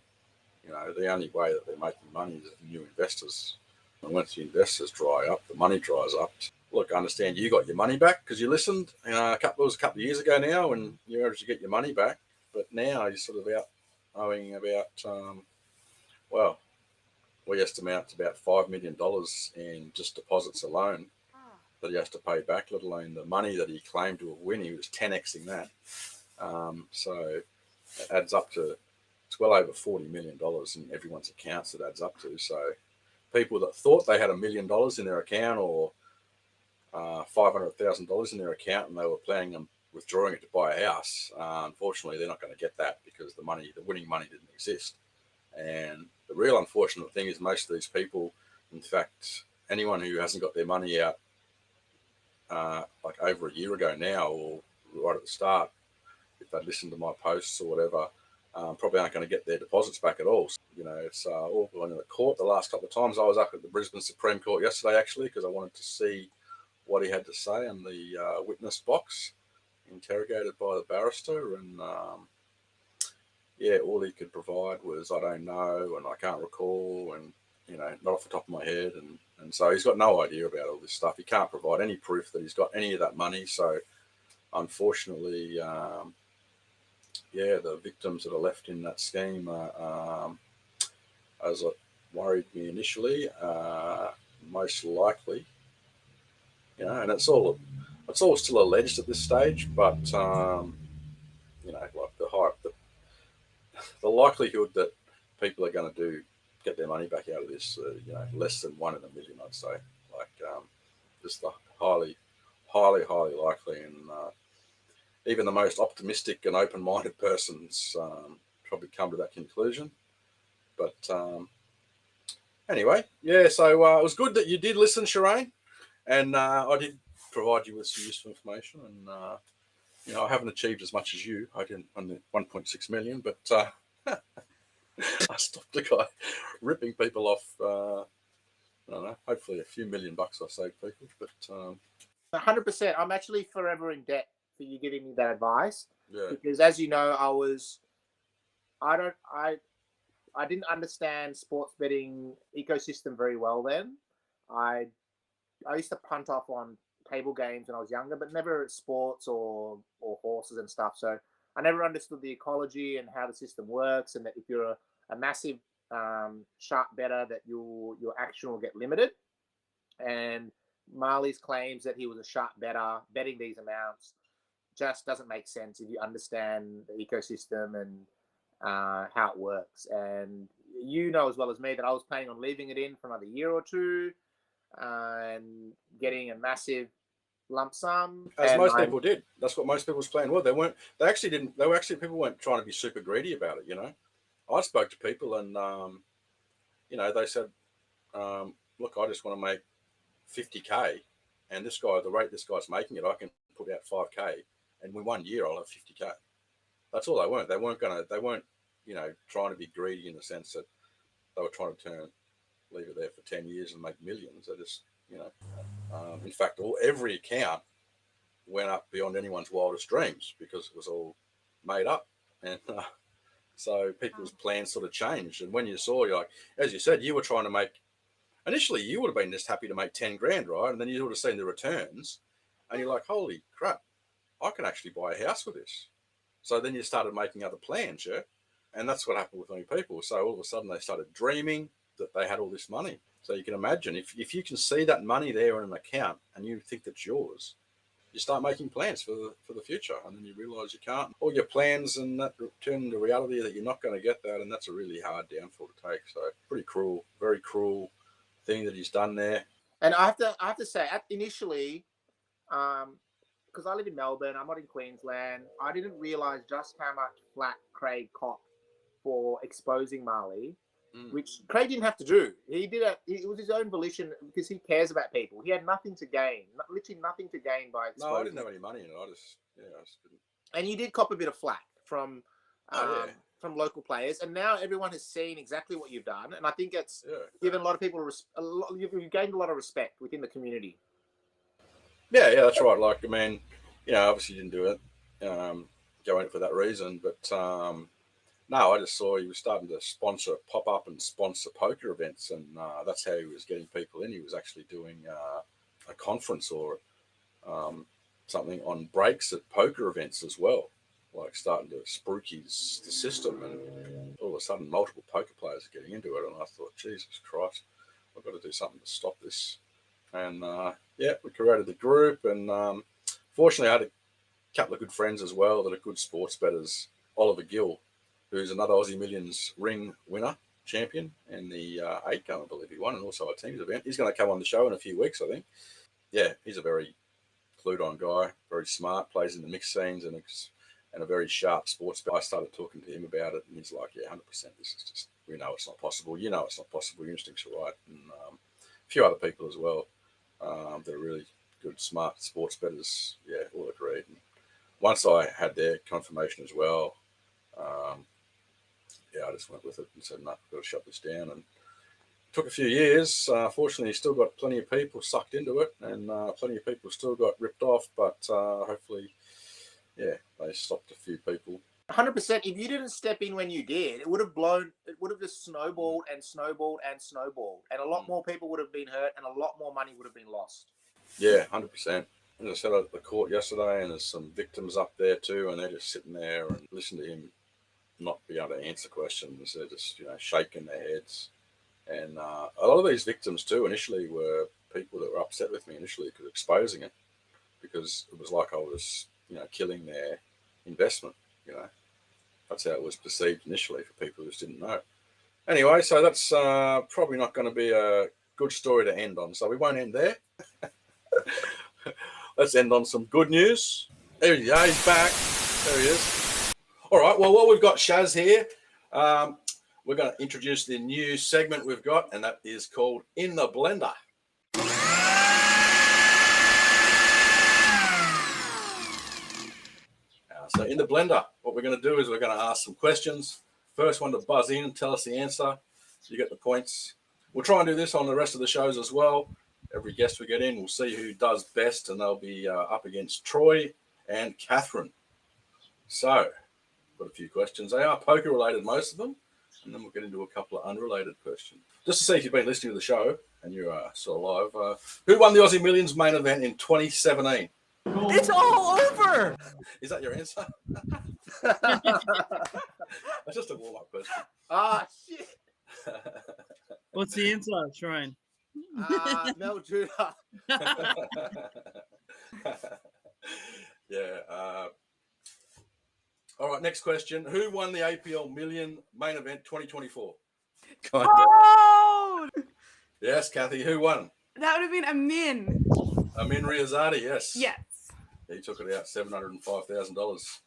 A: The only way that they're making money is new investors. And once the investors dry up, the money dries up. Look, I understand you got your money back because you listened. It was a couple of years ago now, and you were able to get your money back. But now you're sort of out owing about, we estimate about $5 million in just deposits alone that he has to pay back, let alone the money that he claimed to have won. He was 10xing that. So it adds up to, it's well over $40 million in everyone's accounts it adds up to. So people that thought they had $1 million in their account, or $500,000 in their account, and they were planning on withdrawing it to buy a house, unfortunately, they're not going to get that, because the winning money didn't exist. And the real unfortunate thing is most of these people, in fact, anyone who hasn't got their money out like over a year ago now, or right at the start, if they'd listened to my posts or whatever, probably aren't going to get their deposits back at all. It's all going in the court. The last couple of times I was up at the Brisbane Supreme Court yesterday, actually, because I wanted to see what he had to say on the witness box, interrogated by the barrister. And all he could provide was, I don't know, and I can't recall, and, not off the top of my head. And so he's got no idea about all this stuff. He can't provide any proof that he's got any of that money. So unfortunately, the victims that are left in that scheme, as it worried me initially, most likely, and it's all still alleged at this stage, but like the likelihood that people are going to get their money back out of this, less than 1 in a million, I'd say. Like, just the highly, highly, highly likely, and even the most optimistic and open-minded persons probably come to that conclusion. But anyway, so it was good that you did listen, Shurane, and I did provide you with some useful information. And I haven't achieved as much as you. I didn't on the 1.6 million, but I stopped a guy ripping people off. I don't know. Hopefully, a few $1 million I saved people. But
D: 100%. I'm actually forever in debt for you giving me that advice.
A: Yeah.
D: Because as you know, I didn't understand sports betting ecosystem very well then. I used to punt off on table games when I was younger, but never at sports or horses and stuff. So I never understood the ecology and how the system works, and that if you're a massive sharp better that your action will get limited. And Marley's claims that he was a sharp better betting these amounts just doesn't make sense if you understand the ecosystem and how it works. And you know as well as me that I was planning on leaving it in for another year or two and getting a massive lump sum.
A: As most people did. That's what most people's plan were. People weren't trying to be super greedy about it, you know. I spoke to people and, you know, they said, look, I just want to make 50K, and this guy, the rate this guy's making it, I can put out 5K, and in 1 year I'll have 50K. That's all they weren't. They weren't, you know, trying to be greedy in the sense that they were trying to leave it there for 10 years and make millions. They just, you know, in fact, every account went up beyond anyone's wildest dreams because it was all made up. And so people's plans sort of changed. And when you saw, you're like, as you said, you were trying to make, initially you would have been just happy to make 10 grand, right? And then you would have seen the returns and you're like, holy crap, I can actually buy a house with this. So then you started making other plans, yeah? And that's what happened with many people. So all of a sudden they started dreaming that they had all this money. So you can imagine if you can see that money there in an account and you think that's yours, you start making plans for the future, and then you realise you can't. All your plans and that turn into reality that you're not going to get that, and that's a really hard downfall to take. So pretty cruel, very cruel thing that he's done there.
D: And I have to say, initially, because I live in Melbourne, I'm not in Queensland, I didn't realise just how much flack Craig copped for exposing Marley, which Craig didn't have to do. It was his own volition because he cares about people. He had nothing to gain, literally nothing to gain by exposing.
A: No, I didn't have any money in it. I just didn't. And
D: you did cop a bit of flack from local players, and now everyone has seen exactly what you've done, and I think it's given a lot of people you've gained a lot of respect within the community.
A: Yeah, that's right. Like, I mean, you know, obviously you didn't do it, go in it for that reason, but no, I just saw he was starting to pop up and sponsor poker events, and that's how he was getting people in. He was actually doing a conference or something on breaks at poker events as well, like starting to spruik the system, and all of a sudden multiple poker players are getting into it, and I thought, Jesus Christ, I've got to do something to stop this. And we created the group, and fortunately I had a couple of good friends as well that are good sports bettors. Oliver Gill, who's another Aussie Millions ring winner, champion, and the 8 gun, I believe he won, and also a teams event. He's going to come on the show in a few weeks, I think. Yeah, he's a very clued-on guy, very smart, plays in the mixed scenes, and a very sharp sports bet. I started talking to him about it, and he's like, yeah, 100%, this is just, we know it's not possible. You know it's not possible. Your instincts are right. And a few other people as well that are really good, smart sports bettors, all agreed. And once I had their confirmation as well, I just went with it and said, no, I've got to shut this down. And it took a few years. Fortunately, still got plenty of people sucked into it, and plenty of people still got ripped off. But hopefully, they stopped a few people.
D: 100%. If you didn't step in when you did, it would have just snowballed and snowballed and snowballed. And a lot more people would have been hurt, and a lot more money would have been lost. Yeah,
A: 100%. As I said at the court yesterday, and there's some victims up there too, and they're just sitting there and listen to him not be able to answer questions. They're just, shaking their heads. And a lot of these victims too initially were people that were upset with me initially because exposing it, because it was like I was, killing their investment. That's how it was perceived initially for people who just didn't know. Anyway, so that's probably not going to be a good story to end on. So we won't end there. Let's end on some good news. There he is. He's back. There he is. All right. Well, while we've got Shaz here, we're going to introduce the new segment we've got, and that is called In the Blender. So in the blender, what we're going to do is we're going to ask some questions. First one to buzz in and tell us the answer. So you get the points. We'll try and do this on the rest of the shows as well. Every guest we get in, we'll see who does best, and they'll be up against Troy and Catherine. So, got a few questions. They are poker related, most of them, and then we'll get into a couple of unrelated questions. Just to see if you've been listening to the show and you're still alive. Who won the Aussie Millions main event in 2017?
E: It's all over.
A: Is that your answer? That's just a warm-up question.
D: Ah, shit.
C: What's the answer, Shurane?
D: Mel Judah.
A: Yeah. All right, next question. Who won the APL Million main event 2024?
B: Oh,
A: Yes, Cathy. Who won?
B: that would have been Amin.
A: Amin Riazadi, yes.
B: Yes.
A: He took it out, $705,000.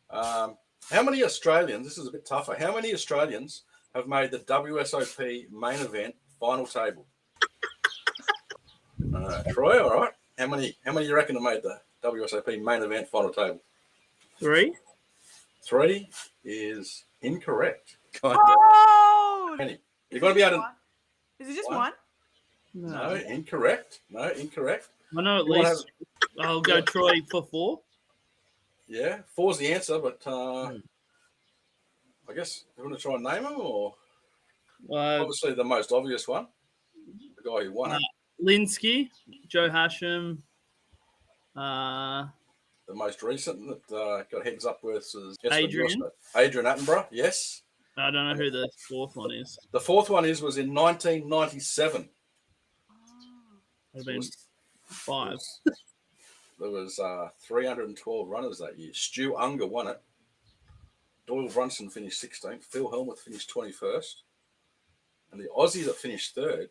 A: How many Australians, this is a bit tougher, how many Australians have made the WSOP main event final table? Troy, all right. How many you reckon have made the WSOP main event final table?
C: 3?
A: 3 is incorrect.
B: Oh,
A: Penny. You've got to be able to...
B: Is it just
A: One?
B: one?
A: No, incorrect. No, incorrect.
C: I know at
A: You wanna
C: least. I'll go Troy for 4.
A: Yeah, 4's the answer, but I guess you want to try and name them, or obviously the most obvious one, the guy who won it.
C: Linsky, Joe Hasham.
A: The most recent that got heads up with is
C: Adrian.
A: Adrian Attenborough. Yes.
C: I don't know who the 4th one is.
A: The 4th one was in 1997.
C: I've been 5.
A: There was 312 runners that year. Stu Unger won it. Doyle Brunson finished 16th. Phil Helmuth finished 21st. And the Aussie that finished 3rd.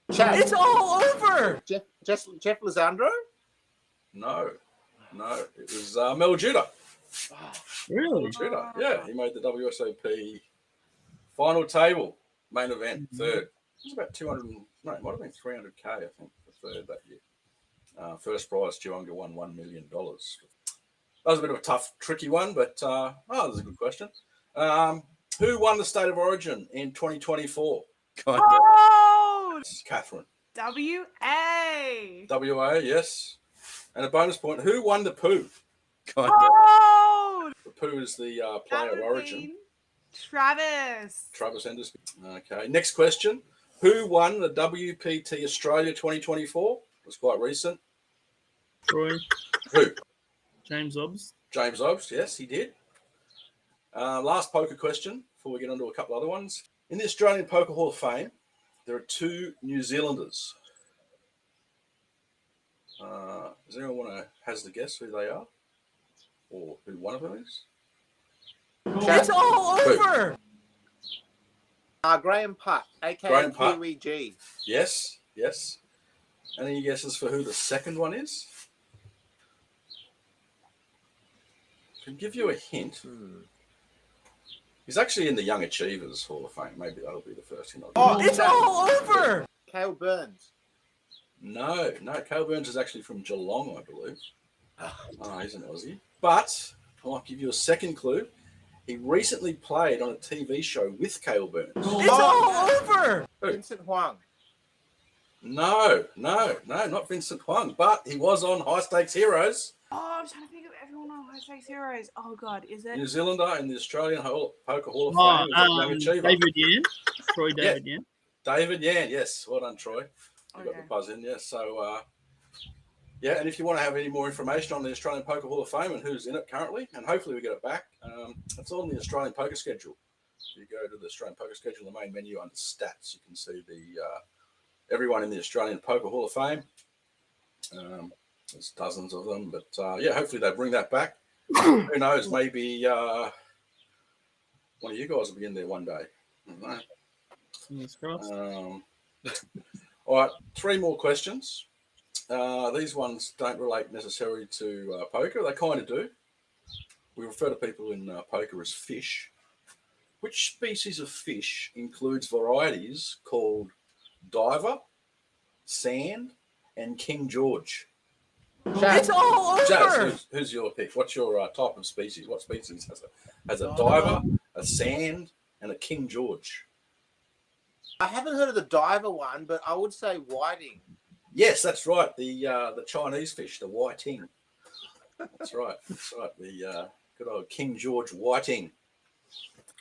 E: It's all over.
D: Jeff Lizandro?
A: No. It was Mel Judah.
C: Really?
A: Mel Judah. Yeah, he made the WSOP final table main event 3rd. It was about 200. No, it might have been 300K, I think, for 3rd that year. First prize, Stu Unger won $1 million. That was a bit of a tough, tricky one, but that was a good question. Who won the State of Origin in 2024?
B: Oh,
A: Catherine.
B: W.A.
A: WA, yes. And a bonus point. Who won the Pooh?
B: Oh,
A: The Pooh is the
B: that
A: player
B: would
A: of Origin.
B: be Travis.
A: Travis Endersby. Okay. Next question. Who won the WPT Australia 2024? It was quite recent.
C: Troy.
A: Who?
C: James Obbs.
A: James Obbs. Yes, he did. Last poker question before we get on to a couple other ones. In the Australian Poker Hall of Fame, there are 2 New Zealanders. Does anyone want to hazard a guess who they are? Or who one of them is?
E: It's all over.
D: Graham Putt, a.k.a.
A: Graham Putt.
D: Kiwi G.
A: Yes. Any guesses for who the second one is? To give you a hint, he's actually in the Young Achievers Hall of Fame. Maybe that'll be the first hint.
E: It's all over.
D: Cale Burns.
A: No. Cale Burns is actually from Geelong, I believe. He's an Aussie. But I'll give you a second clue. He recently played on a TV show with Cale Burns.
E: It's all over.
A: Who?
D: Vincent Huang.
A: No, not Vincent Huang, but he was on High Stakes Heroes.
B: Oh, I'm trying to think of everyone on High Stakes Heroes. Oh, God, is it?
A: New Zealander in the Australian Poker Hall of Fame. Young Achiever.
C: David Yan. Troy David Yan.
A: David Yan, yes. Well done, Troy. You got
B: Okay.
A: the buzz in, yes. So, and if you want to have any more information on the Australian Poker Hall of Fame and who's in it currently, and hopefully we get it back, it's all in the Australian Poker Schedule. So you go to the Australian Poker Schedule, the main menu under Stats, you can see the everyone in the Australian Poker Hall of Fame. There's dozens of them, but hopefully they bring that back. Who knows? Maybe one of you guys will be in there one day. I don't know.
C: Fingers crossed.
A: All right, 3 more questions. These ones don't relate necessarily to poker. They kind of do. We refer to people in poker as fish. Which species of fish includes varieties called diver, sand, and King George?
E: It's all over.
A: Jazz, who's your pick? What's your type of species? What species has a diver, a sand, and a King George?
D: I haven't heard of the diver one, but I would say whiting.
A: Yes, that's right. The Chinese fish, the whiting. That's right. The good old King George whiting.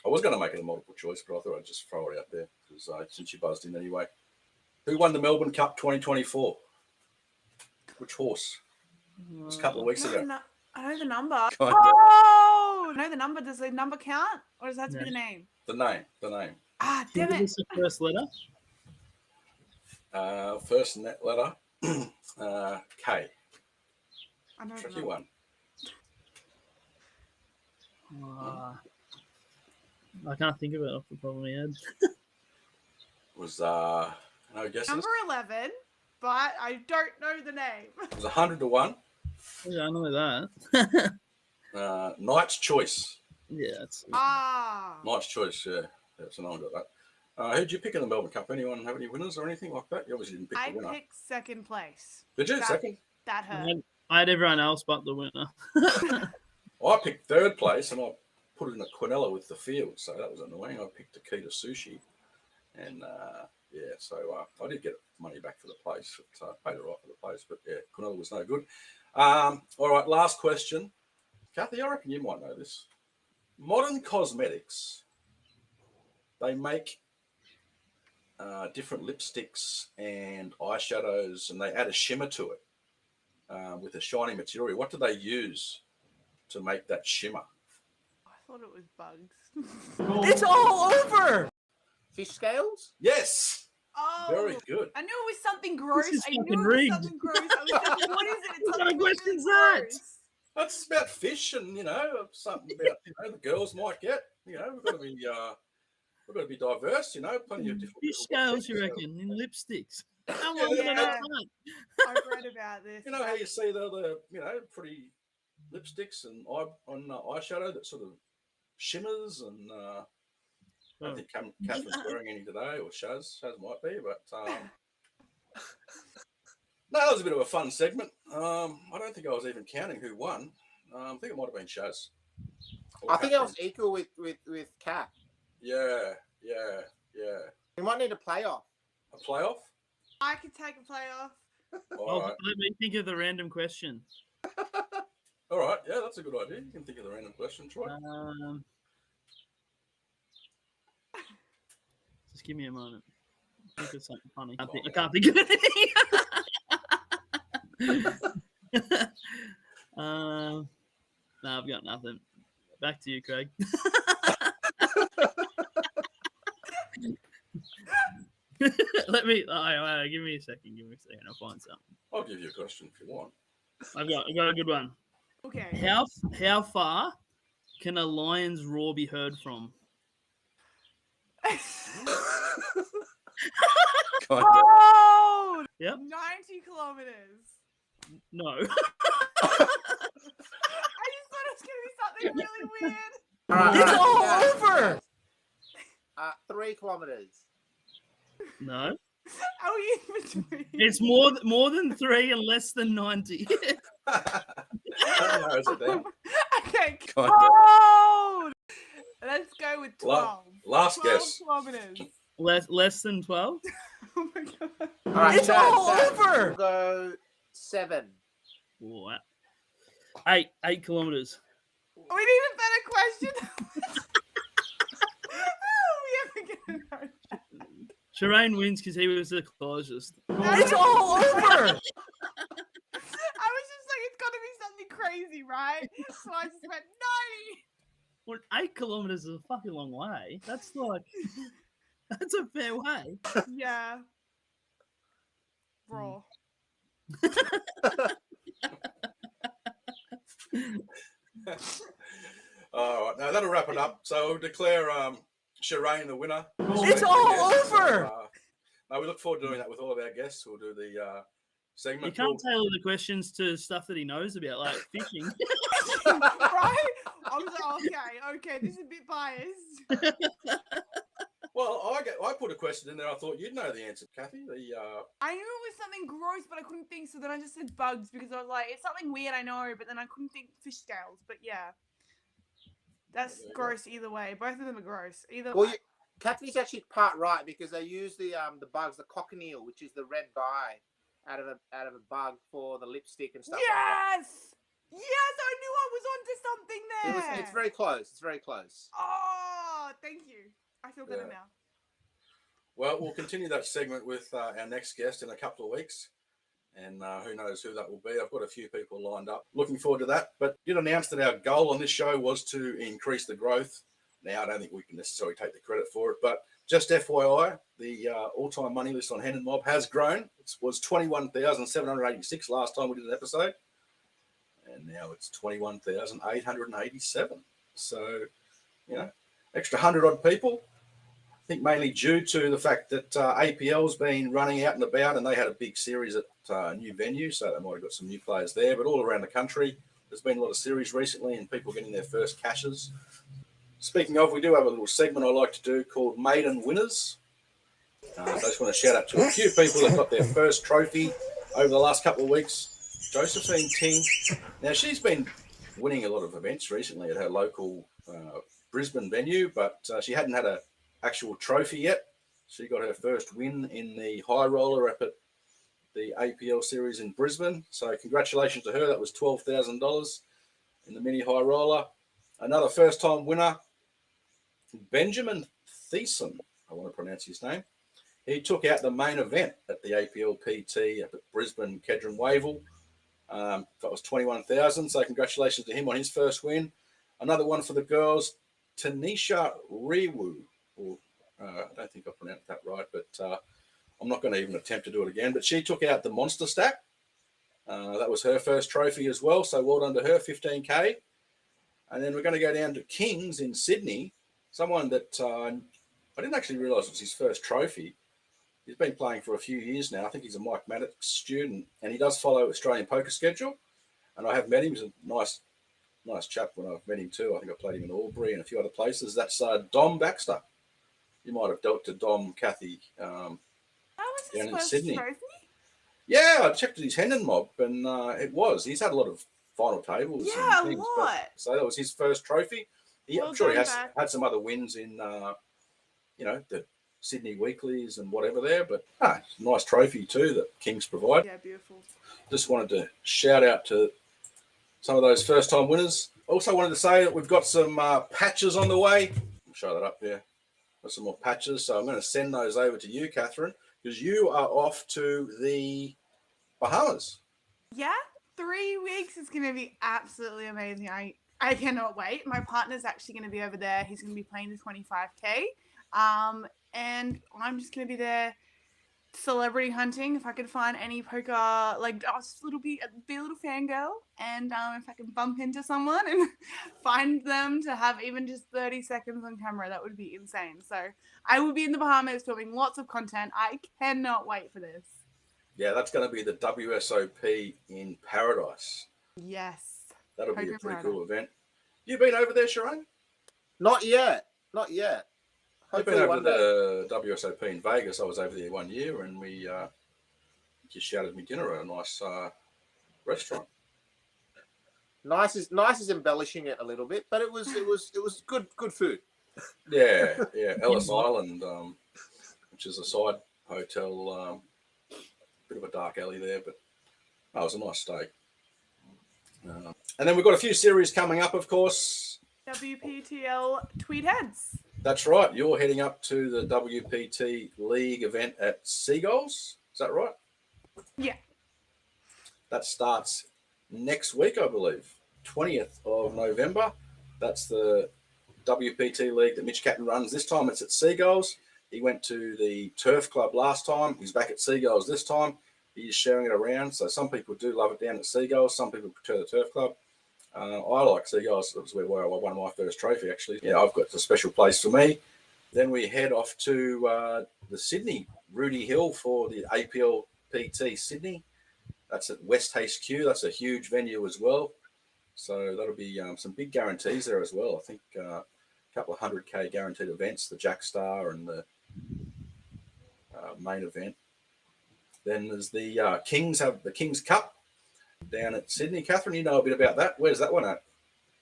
A: I was going to make it a multiple choice, but I thought I'd just throw it out there because since you buzzed in anyway. Who won the Melbourne Cup 2024? Which horse? It was a couple of weeks ago.
B: I know the number.
A: Kind of.
B: Oh, I know the number. Does the number count, or does that have to be
C: No.
B: the name?
A: The name.
B: Ah,
C: Can you
B: damn
C: give
B: it!
C: us the first letter?
A: First net letter, K.
B: I know the
A: Tricky
B: number.
A: one.
C: I can't think of it off the top of my head.
A: Was no guesses?
B: Number 11, but I don't know the name.
A: It was 100 to 1.
C: Yeah, I know that.
A: Knight's Choice.
C: Yeah, it's
A: Knight's Choice, yeah. So no one got that. Who'd you pick in the Melbourne Cup? Anyone have any winners or anything like that? You obviously didn't pick
B: I
A: the winner.
B: picked second place.
A: Did you? Second?
B: That hurt.
C: I had everyone else but the winner.
A: I picked third place and I put it in a Quinella with the field, so that was annoying. I picked Akita Sushi. And so I did get money back for the place. So I paid it right for the place, but yeah, Quinella was no good. All right, last question. Cathy, I reckon you might know this. Modern cosmetics, they make different lipsticks and eyeshadows, and they add a shimmer to it with a shiny material. What do they use to make that shimmer?
B: I thought it was bugs.
E: It's all over.
D: Fish scales?
A: Yes.
B: Oh,
A: Very good.
B: I knew it was something gross.
C: is
B: I knew
C: fucking
B: it was
C: rigged.
B: something gross. I was thinking, what is it? It's
C: What kind of
B: something
C: question's
B: really
C: that?
B: gross.
A: That's about fish, and something about the girls might get. We've got to be diverse. Plenty of different
C: Fish scales, you reckon, in lipsticks? How
A: Yeah,
C: long would I know
B: yeah.
C: that?
B: I've read about this.
A: You know how you see the pretty lipsticks and eyeshadow that sort of shimmers, and I don't think Catherine's wearing any today, or Shaz might be, but no, that was a bit of a fun segment. I don't think I was even counting who won. I think it might have been Shaz. Or
D: I think I
A: Catherine.
D: was equal with Kat.
A: Yeah.
D: We might need a playoff.
A: A playoff?
B: I could take a playoff.
A: All right.
C: Let me think of the random question.
A: All right. Yeah, that's a good idea. You can think of the random question, Troy.
C: Just give me a moment. Think of something funny. I can't think of anything. No, I've got nothing. Back to you, Craig. Give me a second. I'll find something.
A: I'll give you a question if you want.
C: I've got a good one.
B: Okay.
C: How far can a lion's roar be heard from?
B: Oh!
C: Yep.
B: 90 kilometers.
C: No.
B: I just thought it was going to be something really weird.
D: All right,
E: It's all
D: Kat.
E: over.
D: 3 kilometers.
C: No.
B: Are we in between?
C: It's more than 3 and less than 90.
A: That narrows it down.
B: Okay.
A: Kind of.
B: Oh! Let's go with 12.
A: Last
B: 12
A: guess.
B: kilometers.
C: less than 12?
B: Oh my god.
D: All right,
E: It's all over.
D: We'll go 7.
C: What? 8 kilometers.
B: We need a better question. We ever get it right?
C: Shurane wins because he was the closest.
E: It's all over.
B: I was just like, it's got to be something crazy, right? So I just went 90.
C: Well, 8 kilometers is a fucking long way. That's a fair way.
B: Yeah. Raw.
A: All right, now that'll wrap it up. So we'll declare Shurane the winner.
E: It's all over.
A: No, we look forward to doing that with all of our guests. We'll do the
C: You
A: segment.
C: can't tailor the questions to stuff that he knows about, like fishing.
B: Right? I was like, okay, this is a bit biased.
A: Well, I put a question in there. I thought you'd know the answer, Cathy.
B: I knew it was something gross, but I couldn't think, so then I just said bugs because I was like, it's something weird, I know, but then I couldn't think fish scales. But yeah. That's
A: There you
B: gross either way. Both of them are gross. Either
D: Well,
B: way.
D: Cathy's actually part right because they use the bugs, the cochineal, which is the red dye out of a bug for the lipstick and stuff.
B: Yes! Yes, I knew I was onto something
D: Like
B: there.
D: that. It's very close. It's very close.
B: Oh, thank you. I feel better
A: Yeah.
B: now.
A: Well, we'll continue that segment with our next guest in a couple of weeks. And who knows who that will be. I've got a few people lined up. Looking forward to that. But did announce that our goal on this show was to increase the growth. Now, I don't think we can necessarily take the credit for it, but just FYI, the all-time money list on Hendon Mob has grown. It was 21,786 last time we did an episode, and now it's 21,887. So, extra 100-odd people. I think mainly due to the fact that APL's been running out and about, and they had a big series at a new venue, so they might have got some new players there. But all around the country, there's been a lot of series recently, and people getting their first cashes. Speaking of, we do have a little segment I like to do called Maiden Winners. So I just want to shout out to a few people that got their first trophy over the last couple of weeks. Josephine Ting. Now, she's been winning a lot of events recently at her local Brisbane venue, but she hadn't had an actual trophy yet. She got her first win in the high roller up at the APL series in Brisbane. So congratulations to her. That was $12,000 in the mini high roller. Another first-time winner, Benjamin Thiessen, I want to pronounce his name. He took out the main event at the APL PT up at Brisbane Kedron Wavell. That was $21,000. So congratulations to him on his first win. Another one for the girls, Tanisha Rewu. I don't think I pronounced that right, but I'm not going to even attempt to do it again. But she took out the Monster Stack. That was her first trophy as well. So well done to her, $15K. And then we're going to go down to Kings in Sydney. Someone that I didn't actually realise was his first trophy. He's been playing for a few years now. I think he's a Mike Maddox student, and he does follow Australian poker schedule. And I have met him. He's a nice chap when I've met him too. I think I played him in Albury and a few other places. That's Dom Baxter. You might have dealt to Dom, Cathy,
B: That was his
A: down in
B: first
A: Sydney.
B: trophy?
A: Yeah, I checked his Hendon Mob, and it was. He's had a lot of final tables.
B: Yeah,
A: and things,
B: a lot.
A: So that was his first trophy.
B: Well
A: I'm sure he
B: done,
A: has
B: Bax.
A: had some other wins in, the Sydney Weeklies and whatever there. But it's a nice trophy too that Kings provide.
B: Yeah, beautiful.
A: Just wanted to shout out to some of those first-time winners. Also wanted to say that we've got some patches on the way. I'll show that up there. Got some more patches. So I'm going to send those over to you, Catherine, because you are off to the Bahamas.
B: Yeah, 3 weeks is going to be absolutely amazing. I cannot wait. My partner's actually going to be over there. He's going to be playing the 25K. And I'm just going to be there celebrity hunting. If I could find any poker, I'll just be a little fangirl. And if I can bump into someone and find them to have even just 30 seconds on camera, that would be insane. So I will be in the Bahamas filming lots of content. I cannot wait for this.
A: Yeah, that's going to be the WSOP in Paradise.
B: Yes.
A: That'll be a
B: Poker
A: pretty
B: Paradise.
A: cool event. You been over there, Shurane?
D: Not yet.
A: I've been over to the WSOP in Vegas. I was over there 1 year, and we just shouted me dinner at a nice restaurant.
D: Nice is embellishing it a little bit, but it was good food.
A: Yeah. Ellis Island, which is a side hotel, bit of a dark alley there, but it was a nice steak. And then we've got a few series coming up, of course.
B: WPTL Tweed Heads.
A: That's right. You're heading up to the WPT League event at Seagulls. Is that right?
B: Yeah.
A: That starts next week, I believe, 20th of November. That's the WPT League that Mitch Catton runs. This time it's at Seagulls. He went to the Turf Club last time. He's back at Seagulls this time. He's sharing it around. So some people do love it down at Seagulls. Some people prefer the Turf Club. I like Seagulls. That was where I won my first trophy, actually. Yeah, I've got a special place for me. Then we head off to the Sydney, Rudy Hill, for the APL PT Sydney. That's at West HQ. That's a huge venue as well. So that'll be some big guarantees there as well. I think a couple of 100K guaranteed events, the Jack Star and the main event. Then there's the Kings have the Kings Cup down at Sydney. Catherine, you know a bit about that. Where's that one at?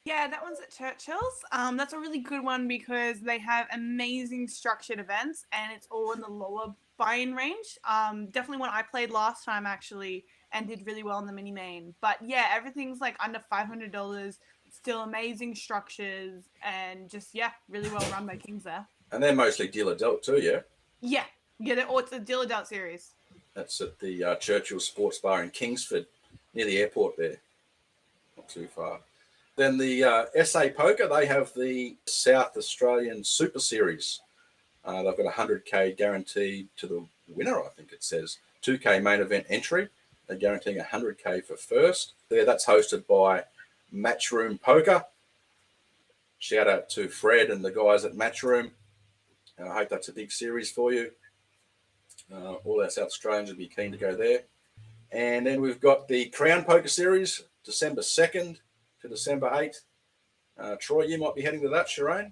B: Yeah, that one's at Churchill's. That's a really good one because they have amazing structured events and it's all in the lower buy-in range. Definitely one I played last time actually and did really well in the mini main. But yeah, everything's like under $500. Still amazing structures and just really well run by Kings there.
A: And they're mostly dealer dealt too, yeah.
B: Yeah, it's a dealer dealt series.
A: That's at the Churchill Sports Bar in Kingsford, near the airport there. Not too far. Then the SA Poker, they have the South Australian Super Series. They've got 100K guaranteed to the winner, I think it says. 2K main event entry. They're guaranteeing 100K for first. That's hosted by Matchroom Poker. Shout out to Fred and the guys at Matchroom. I hope that's a big series for you. All our South Australians will be keen to go there. And then we've got the Crown Poker Series, December 2nd to December 8th. Troy, you might be heading to that, Shurane?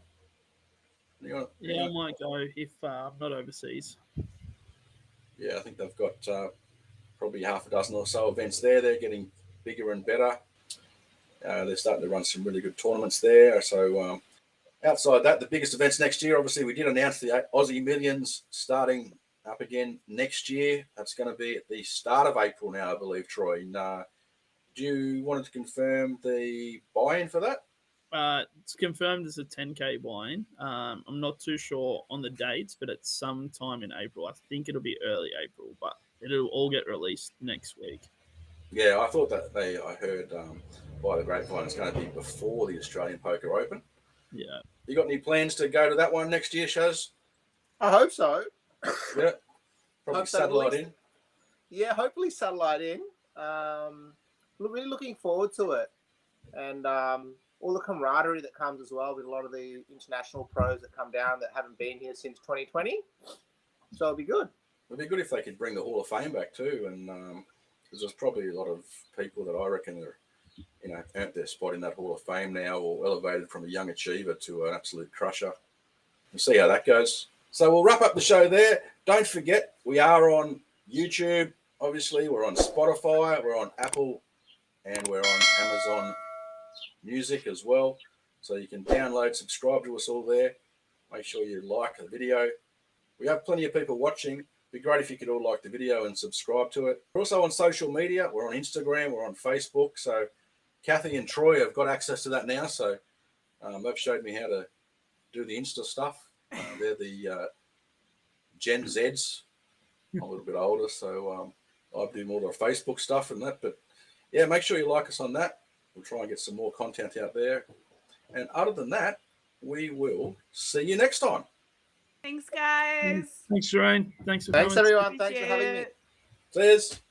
C: I might go if I'm not overseas.
A: Yeah, I think they've got probably half a dozen or so events there. They're getting bigger and better. They're starting to run some really good tournaments there. So outside that, the biggest events next year, obviously, we did announce the Aussie Millions starting up again next year. That's going to be at the start of April now, I believe, Troy. Do you want to confirm the buy-in for that?
C: It's confirmed as a 10K buy-in. I'm not too sure on the dates, but it's sometime in April. I think it'll be early April, but it'll all get released next week.
A: Yeah, I thought that I heard by the grapevine it's going to be before the Australian Poker Open.
C: Yeah.
A: You got any plans to go to that one next year, Shaz?
D: I hope so.
A: Yeah. Probably
D: Hope so,
A: satellite
D: at least.
A: in.
D: Yeah, hopefully satellite in. Really looking forward to it. And all the camaraderie that comes as well with a lot of the international pros that come down that haven't been here since 2020. So it'll be good.
A: It'd be good if they could bring the Hall of Fame back too. And because there's probably a lot of people that I reckon are, earned their spot in that Hall of Fame now, or elevated from a young achiever to an absolute crusher. We'll see how that goes. So we'll wrap up the show there. Don't forget, we are on YouTube. Obviously, we're on Spotify, we're on Apple, and we're on Amazon Music as well. So you can download, subscribe to us all there. Make sure you like the video. We have plenty of people watching. It'd be great if you could all like the video and subscribe to it. We're also on social media. We're on Instagram. We're on Facebook. So Cathy and Troy have got access to that now. So they've showed me how to do the Insta stuff. They're the Gen Zs. I'm a little bit older, so I do more of the Facebook stuff and that. But yeah, make sure you like us on that. We'll try and get some more content out there. And other than that, we will see you next time.
B: Thanks, guys.
C: Thanks, Shurane. Thanks for
D: Thanks,
C: coming.
D: everyone. Thanks for having me.
B: Appreciate it.
A: Cheers.